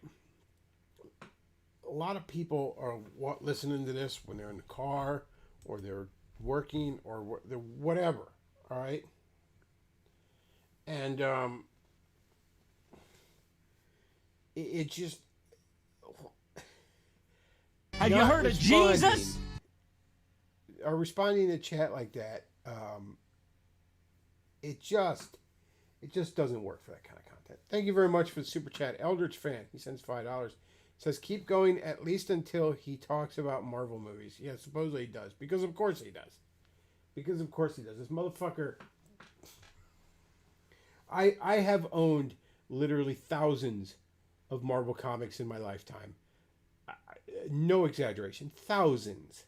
A lot of people are listening to this when they're in the car or they're working or they're whatever, all right? And it just... Have you heard of Jesus? Or responding to chat like that, it just doesn't work for that kind of content. Thank you very much for the super chat. Eldritch Fan, he sends $5. Says keep going at least until he talks about Marvel movies. Yeah, supposedly he does. Because of course he does. Because of course he does. This motherfucker... I have owned literally thousands of Marvel comics in my lifetime. No exaggeration. Thousands.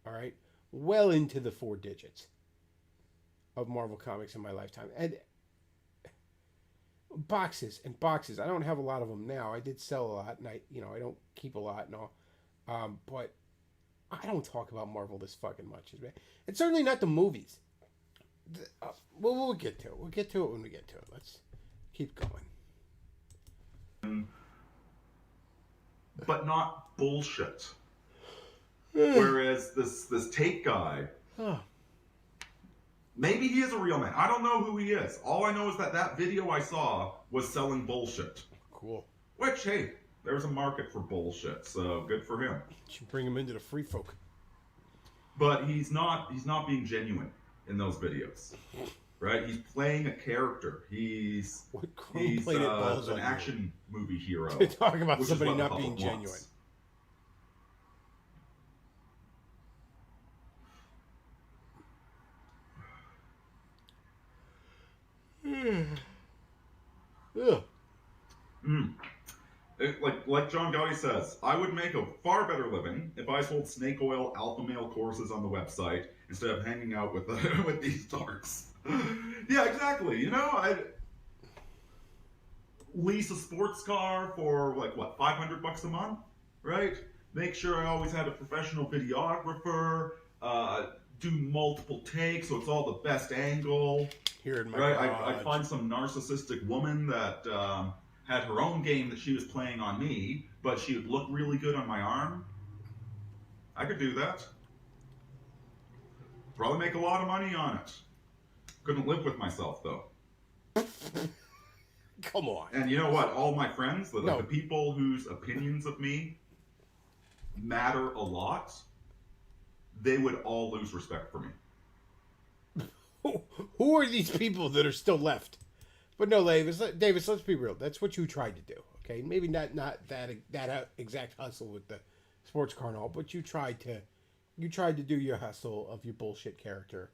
All right? Well into the 4 digits of Marvel comics in my lifetime. And boxes and boxes. I don't have a lot of them now. I did sell a lot, and I don't keep a lot and all. But I don't talk about Marvel this fucking much. And certainly not the movies. We'll get to it. We'll get to it when we get to it. Let's keep going. But not bullshit. Whereas this Tate guy, maybe he is a real man. I don't know who he is. All I know is that video I saw was selling bullshit. Cool. Which, hey, there's a market for bullshit, so good for him. Should bring him into the free folk. But he's not being genuine in those videos. Right? He's playing a character. He's an action movie hero. Talking about somebody not being genuine. Ugh. Like John Gotti says, I would make a far better living if I sold snake oil alpha male courses on the website instead of hanging out with with these dorks. Yeah, exactly. I'd lease a sports car for $500 a month, right? Make sure I always had a professional videographer. Do multiple takes so it's all the best angle. Here in my garage. I'd find some narcissistic woman that had her own game that she was playing on me, but she would look really good on my arm. I could do that. Probably make a lot of money on it. Couldn't live with myself, though. Come on. And you know what? All my friends, the people whose opinions of me matter a lot, they would all lose respect for me. Who are these people that are still left? But no, Davis, let's be real. That's what you tried to do, okay? Maybe not that exact hustle with the sports car and all, but you tried to do your hustle of your bullshit character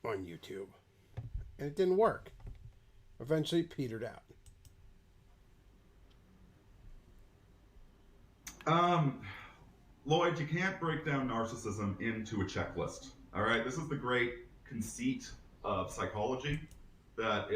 on YouTube. And it didn't work. Eventually it petered out. Lloyd, you can't break down narcissism into a checklist. All right? This is the great conceit of psychology, that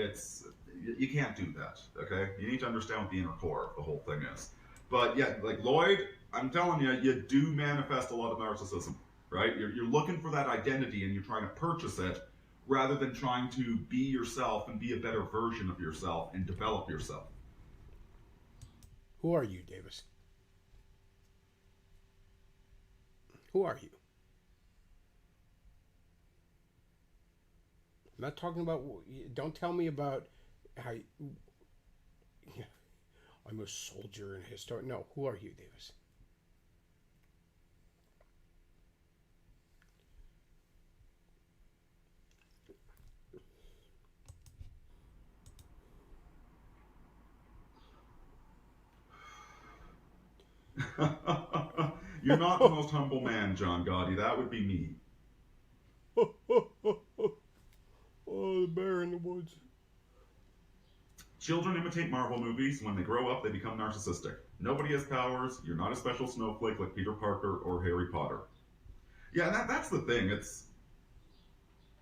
you can't do that, okay? You need to understand what the inner core of the whole thing is. But yeah, like Lloyd, I'm telling you, you do manifest a lot of narcissism, right? You're looking for that identity and you're trying to purchase it rather than trying to be yourself and be a better version of yourself and develop yourself. Who are you, Davis? Who are you? I'm not talking about... Don't tell me about how... I'm a soldier and a historian. No, who are you, Davis? You're not the most humble man, John Gotti. That would be me. Oh, the bear in the woods. Children imitate Marvel movies. When they grow up, they become narcissistic. Nobody has powers. You're not a special snowflake like Peter Parker or Harry Potter. Yeah, that's the thing.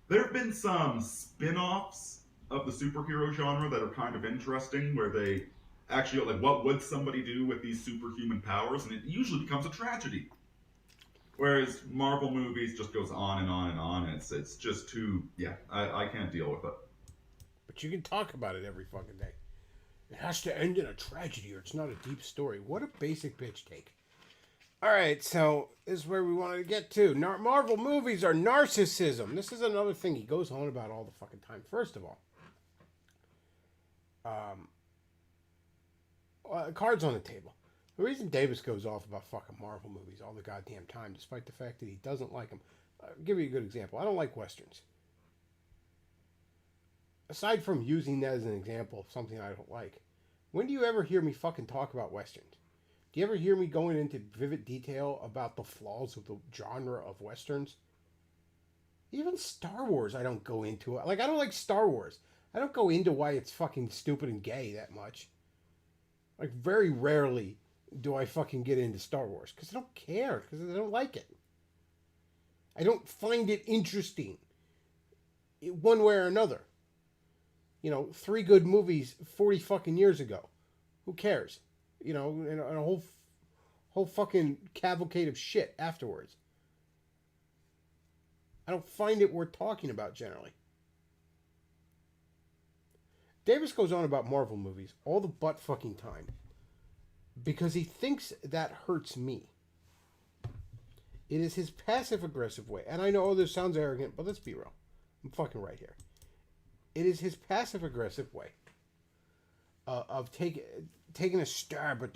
There have been some spin-offs of the superhero genre that are kind of interesting, where they actually, like, what would somebody do with these superhuman powers? And it usually becomes a tragedy. Whereas Marvel movies just goes on and on and on, and it's just too, I can't deal with it. But you can talk about it every fucking day. It has to end in a tragedy or it's not a deep story. What a basic bitch take. Alright, so this is where we wanted to get to. Marvel movies are narcissism. This is another thing he goes on about all the fucking time. First of all, cards on the table. The reason Davis goes off about fucking Marvel movies all the goddamn time, despite the fact that he doesn't like them. I'll give you a good example. I don't like Westerns. Aside from using that as an example of something I don't like, when do you ever hear me fucking talk about Westerns? Do you ever hear me going into vivid detail about the flaws of the genre of Westerns? Even Star Wars, I don't go into it. Like, I don't like Star Wars. I don't go into why it's fucking stupid and gay that much. Like, very rarely do I fucking get into Star Wars. Because I don't care. Because I don't like it. I don't find it interesting. One way or another. You know, 3 good movies 40 fucking years ago. Who cares? You know, and a whole fucking cavalcade of shit afterwards. I don't find it worth talking about generally. Davis goes on about Marvel movies all the butt fucking time because he thinks that hurts me. It is his passive-aggressive way. And I know this sounds arrogant, but let's be real. I'm fucking right here. It is his passive-aggressive way of taking a stab at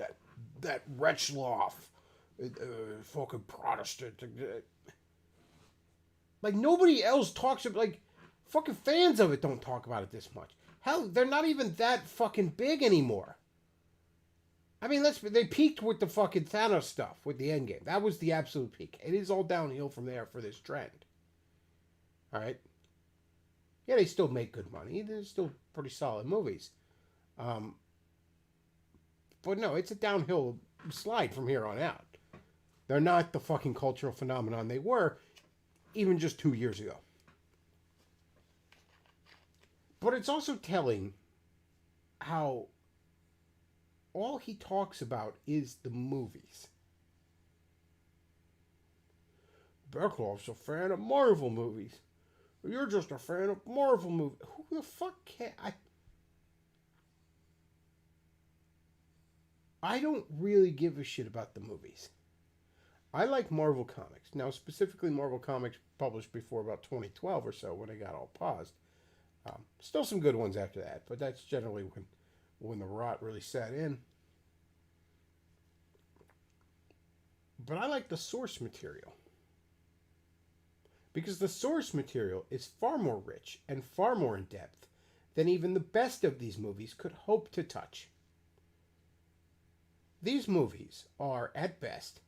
that Retzloff, fucking Protestant. Like, nobody else talks about, like, fucking fans of it don't talk about it this much. Hell, they're not even that fucking big anymore. I mean, they peaked with the fucking Thanos stuff, with the Endgame. That was the absolute peak. It is all downhill from there for this trend. Alright? Yeah, they still make good money. They're still pretty solid movies. But no, it's a downhill slide from here on out. They're not the fucking cultural phenomenon they were even just 2 years ago. But it's also telling how all he talks about is the movies. Beckloff's a fan of Marvel movies. You're just a fan of Marvel movies. Who the fuck can I don't really give a shit about the movies. I like Marvel Comics. Now, specifically Marvel Comics published before about 2012 or so when they got all paused. Still some good ones after that, but that's generally when the rot really set in. But I like the source material. Because the source material is far more rich and far more in depth than even the best of these movies could hope to touch. These movies are, at best,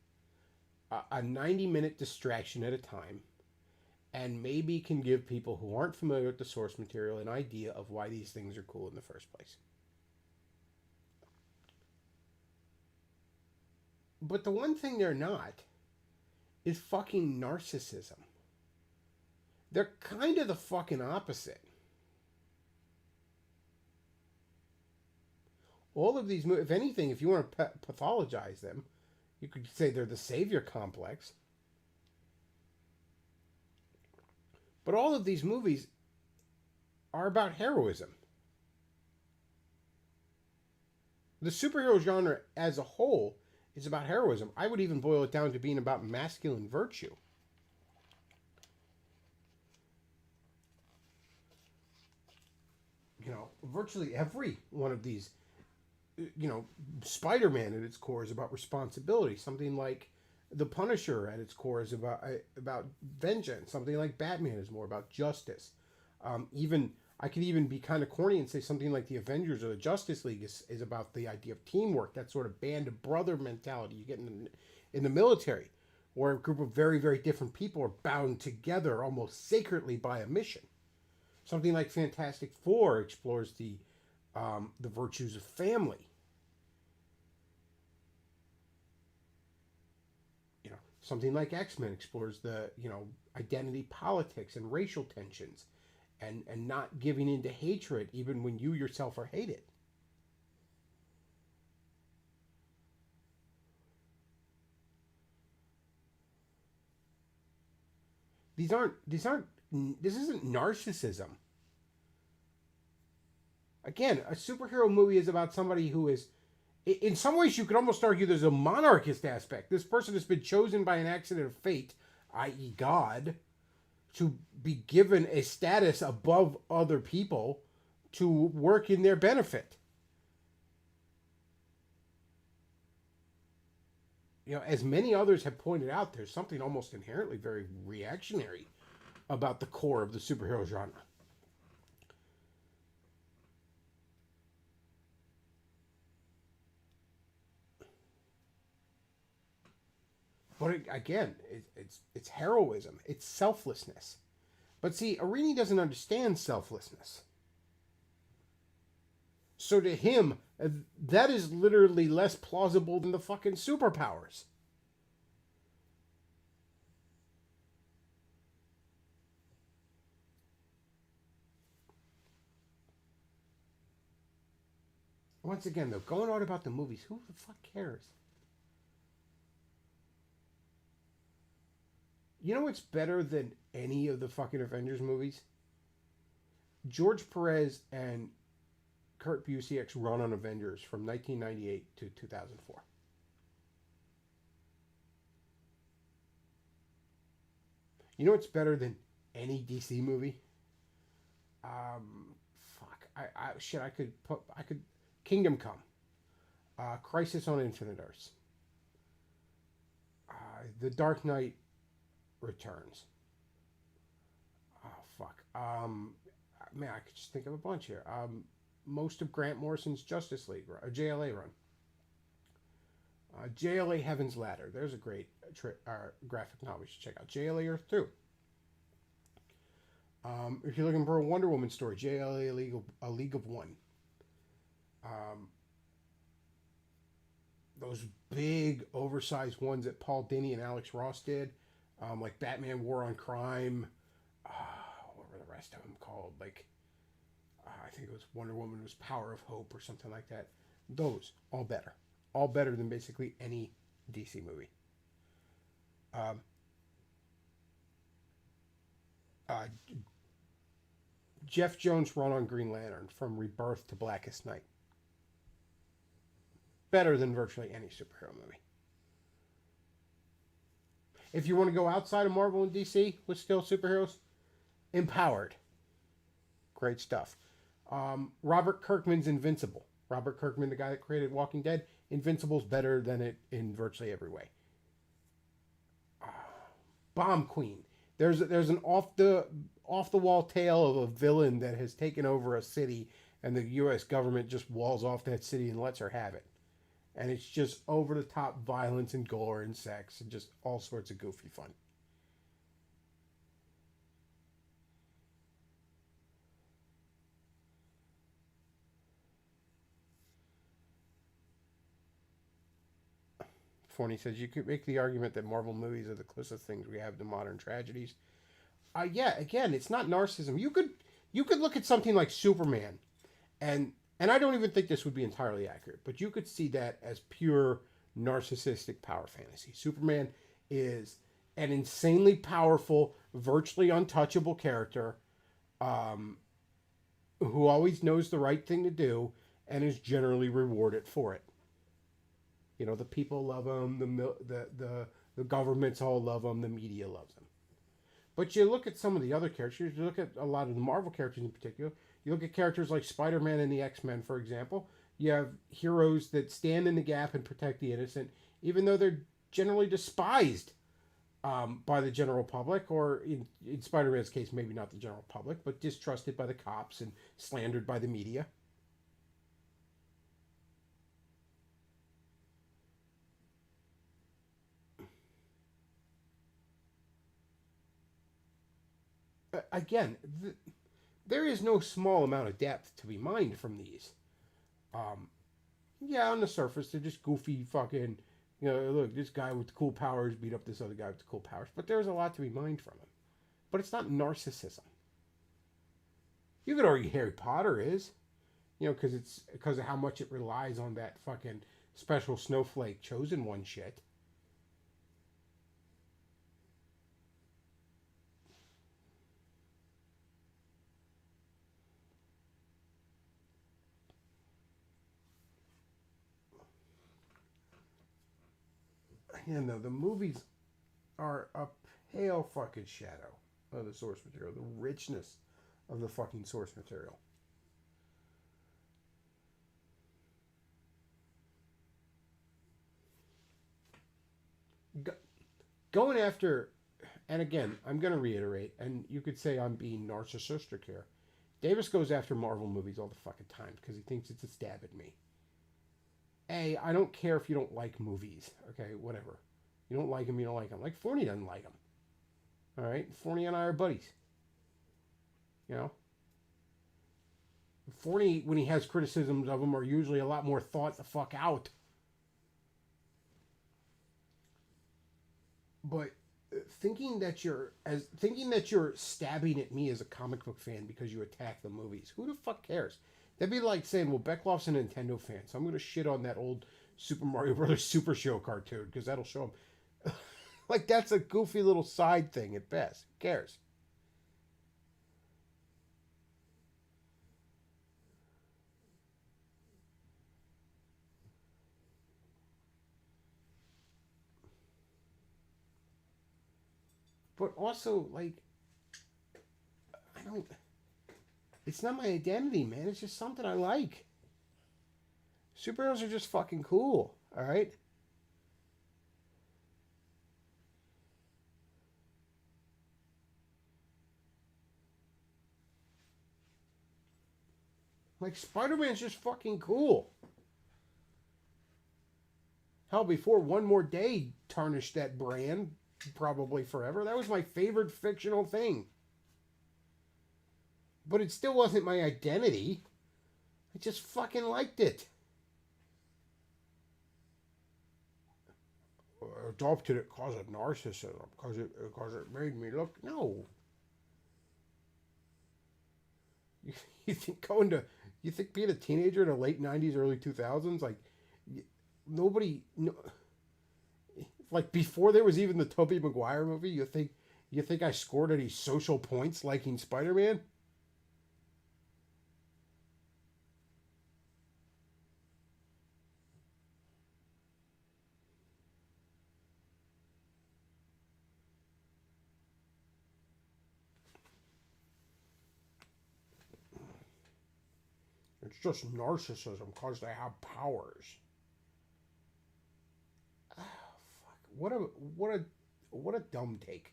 a 90-minute distraction at a time, and maybe can give people who aren't familiar with the source material an idea of why these things are cool in the first place. But the one thing they're not is fucking narcissism. They're kind of the fucking opposite. All of these movies, if anything, if you want to pathologize them, you could say they're the savior complex. But all of these movies are about heroism. The superhero genre as a whole is about heroism. I would even boil it down to being about masculine virtue. You know, virtually every one of these, you know, Spider-Man at its core is about responsibility. Something like The Punisher at its core is about vengeance. Something like Batman is more about justice. I could even be kind of corny and say something like the Avengers or the Justice League is about the idea of teamwork, that sort of band of brother mentality you get in the military, where a group of very, very different people are bound together almost sacredly by a mission. Something like Fantastic Four explores the the virtues of family. Something like X-Men explores the, identity politics and racial tensions and not giving in to hatred even when you yourself are hated. This isn't narcissism. Again, a superhero movie is about somebody who is, in some ways you could almost argue there's a monarchist aspect. This person has been chosen by an accident of fate, i.e. God, to be given a status above other people to work in their benefit. As many others have pointed out, there's something almost inherently very reactionary about the core of the superhero genre. But again, it's heroism. It's selflessness. But see, Arini doesn't understand selflessness. So to him, that is literally less plausible than the fucking superpowers. Once again, though, going on about the movies, who the fuck cares? You know what's better than any of the fucking Avengers movies? George Perez and Kurt Busiek's run on Avengers from 1998 to 2004. You know what's better than any DC movie? Kingdom Come. Crisis on Infinite Earths. The Dark Knight Returns. Man, I could just think of a bunch here. Most of Grant Morrison's Justice League, JLA run. JLA Heaven's Ladder. There's a great graphic novel you should check out. JLA Earth 2. If you're looking for a Wonder Woman story, JLA A League of One. Those big, oversized ones that Paul Dini and Alex Ross did, like Batman War on Crime. What were the rest of them called? I think it was Wonder Woman was Power of Hope or something like that. Those, all better. All better than basically any DC movie. Jeff Jones' run on Green Lantern, from Rebirth to Blackest Night. Better than virtually any superhero movie. If you want to go outside of Marvel and DC with still superheroes, Empowered. Great stuff. Robert Kirkman's Invincible. Robert Kirkman, the guy that created Walking Dead, Invincible's better than it in virtually every way. Bomb Queen. There's an off the wall tale of a villain that has taken over a city, and the U.S. government just walls off that city and lets her have it. And it's just over the top violence and gore and sex and just all sorts of goofy fun. Forney says you could make the argument that Marvel movies are the closest things we have to modern tragedies. Yeah, again, it's not narcissism. You could look at something like Superman, and I don't even think this would be entirely accurate, but you could see that as pure narcissistic power fantasy. Superman is an insanely powerful, virtually untouchable character who always knows the right thing to do and is generally rewarded for it. The people love him, the governments all love him, the media loves him. But you look at some of the other characters, you look at a lot of the Marvel characters in particular, you look at characters like Spider-Man and the X-Men, for example. You have heroes that stand in the gap and protect the innocent, even though they're generally despised by the general public, or in Spider-Man's case, maybe not the general public, but distrusted by the cops and slandered by the media. Again, there is no small amount of depth to be mined from these. Yeah, on the surface, they're just goofy fucking, look, this guy with cool powers beat up this other guy with cool powers. But there's a lot to be mined from him. But it's not narcissism. You could argue Harry Potter is, because of how much it relies on that fucking special snowflake chosen one shit. No, the movies are a pale fucking shadow of the source material, the richness of the fucking source material. Going after, and again, I'm going to reiterate, and you could say I'm being narcissistic here. Davis goes after Marvel movies all the fucking time because he thinks it's a stab at me. I don't care if you don't like movies. Okay, whatever. You don't like them, you don't like them. Like Forney doesn't like them. All right? Forney and I are buddies. Forney, when he has criticisms of them, are usually a lot more thought the fuck out. But thinking that you're stabbing at me as a comic book fan because you attack the movies, who the fuck cares? That'd be like saying, well, Beckloff's a Nintendo fan, so I'm going to shit on that old Super Mario Brothers Super Show cartoon because that'll show him. Like, that's a goofy little side thing at best. Who cares? But also, like, it's not my identity, man. It's just something I like. Superheroes are just fucking cool, all right? Like, Spider-Man's just fucking cool. Hell, before One More Day tarnished that brand, probably forever, that was my favorite fictional thing. But it still wasn't my identity. I just fucking liked it. I adopted it because of narcissism, because it made me look. No. You think being a teenager in the late 90s, early 2000s, like, nobody, no, like, before there was even the Tobey Maguire movie, you think I scored any social points liking Spider-Man? It's just narcissism because they have powers. Oh, fuck. What a dumb take.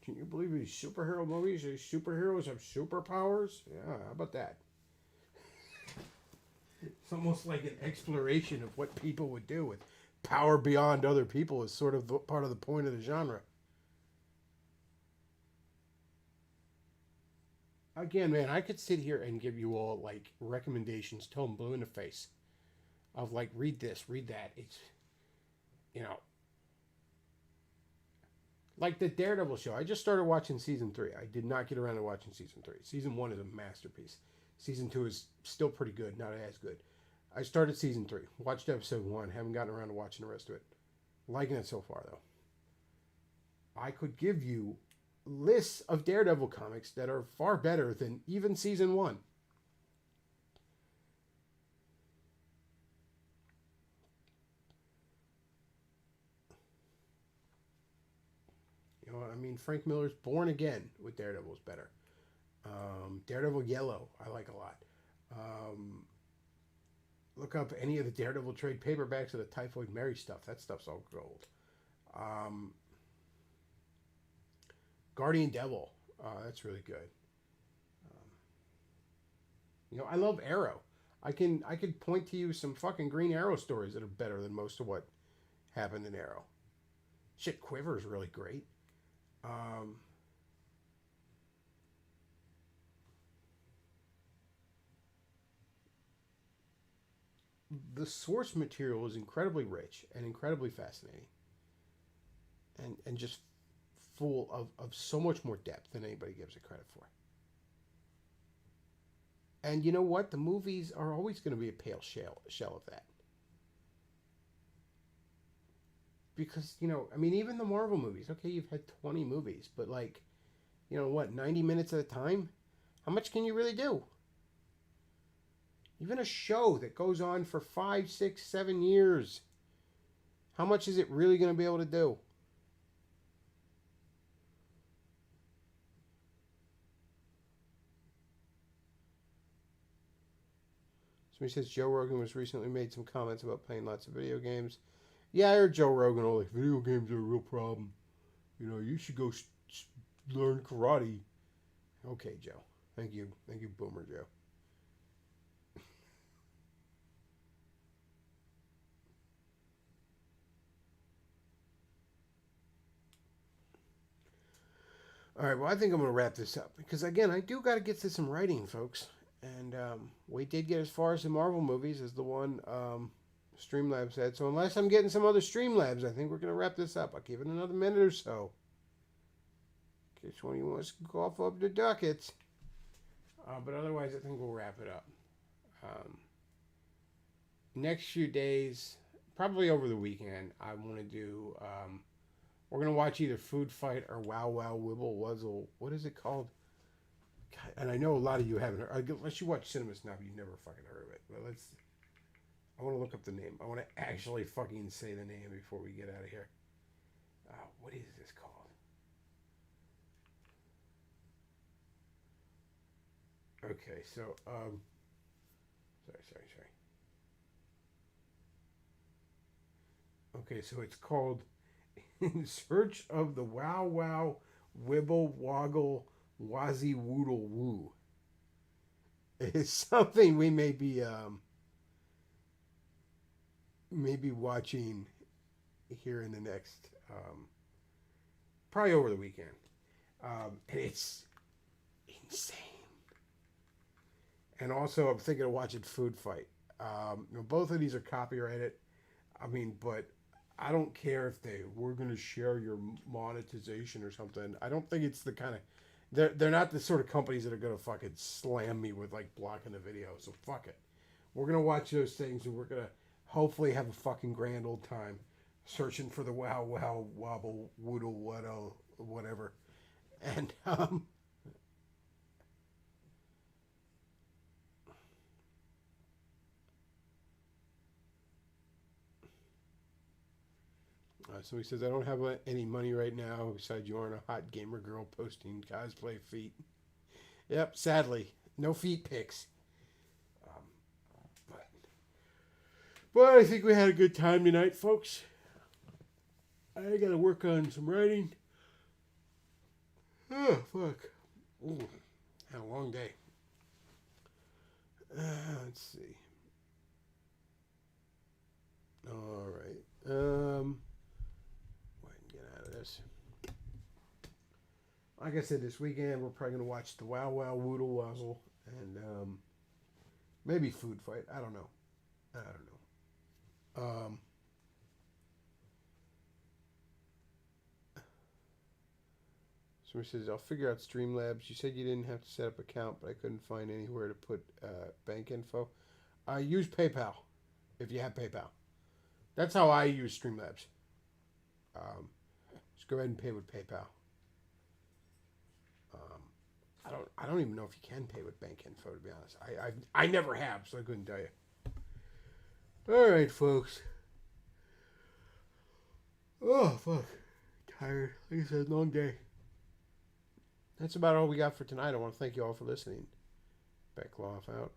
Can you believe these superhero movies? These superheroes have superpowers? Yeah, how about that? It's almost like an exploration of what people would do with power beyond other people is sort of part of the point of the genre. Again, man, I could sit here and give you all, like, recommendations till I'm blue in the face of, like, read this, read that. It's, like the Daredevil show. I just started watching season 3. I did not get around to watching season 3. Season 1 is a masterpiece. Season 2 is still pretty good, not as good. I started season 3, watched episode 1, haven't gotten around to watching the rest of it. Liking it so far, though. I could give you lists of Daredevil comics that are far better than even season 1. I mean, Frank Miller's Born Again with Daredevil is better. Daredevil Yellow, I like a lot. Look up any of the Daredevil trade paperbacks of the Typhoid Mary stuff. That stuff's all gold. Guardian Devil, that's really good. I love Arrow. I could point to you some fucking Green Arrow stories that are better than most of what happened in Arrow. Shit, Quiver's really great. The source material is incredibly rich and incredibly fascinating. And just full of so much more depth than anybody gives it credit for. And you know what? The movies are always going to be a pale shell of that. Because, I mean, even the Marvel movies, okay, you've had 20 movies, but 90 minutes at a time? How much can you really do? Even a show that goes on for 5, 6, 7 years, how much is it really going to be able to do? Somebody says Joe Rogan was recently made some comments about playing lots of video games. Yeah, I heard Joe Rogan, video games are a real problem. You should go learn karate. Okay, Joe. Thank you, Boomer Joe. All right, well, I think I'm going to wrap this up. Because, again, I do got to get to some writing, folks. And we did get as far as the Marvel movies as the one Streamlabs said. So unless I'm getting some other Streamlabs, I think we're going to wrap this up. I'll give it another minute or so. In case one of you wants to cough up the ducats. But otherwise, I think we'll wrap it up. Next few days, probably over the weekend, I want to do... we're going to watch either Food Fight or Wow Wow Wibble Wuzzle. What is it called? God, and I know a lot of you haven't heard. Unless you watch Cinema Snob, you've never fucking heard of it. But I want to look up the name. I want to actually fucking say the name before we get out of here. What is this called? Okay, so, sorry. Okay, so it's called In Search of the Wow Wow Wibble Woggle Wazzy Woodle Woo. It's something we may be watching here in the next, probably over the weekend. And it's insane. And also, I'm thinking of watching Food Fight. Both of these are copyrighted. I mean, but I don't care if we're going to share your monetization or something. I don't think it's the kind of... They're not the sort of companies that are going to fucking slam me with, blocking the video. So, fuck it. We're going to watch those things, and we're going to hopefully have a fucking grand old time searching for the Wow Wow Wobble Woodle Wuddo whatever. And, somebody says, I don't have any money right now besides you aren't a hot gamer girl posting cosplay feet. Yep, sadly. No feet pics. But I think we had a good time tonight, folks. I got to work on some writing. Oh, fuck. Ooh, had a long day. Let's see. All right. Get out of this. Like I said, this weekend we're probably going to watch the Wow Wow Woodle Wuzzle and maybe Food Fight. I don't know. Somebody says, I'll figure out Streamlabs. You said you didn't have to set up an account, but I couldn't find anywhere to put bank info. Use PayPal if you have PayPal. That's how I use Streamlabs. Just go ahead and pay with PayPal. I don't even know if you can pay with bank info, to be honest. I never have, so I couldn't tell you. All right, folks. Oh, fuck. Tired. Like I said, long day. That's about all we got for tonight. I want to thank you all for listening. Beck Loff out.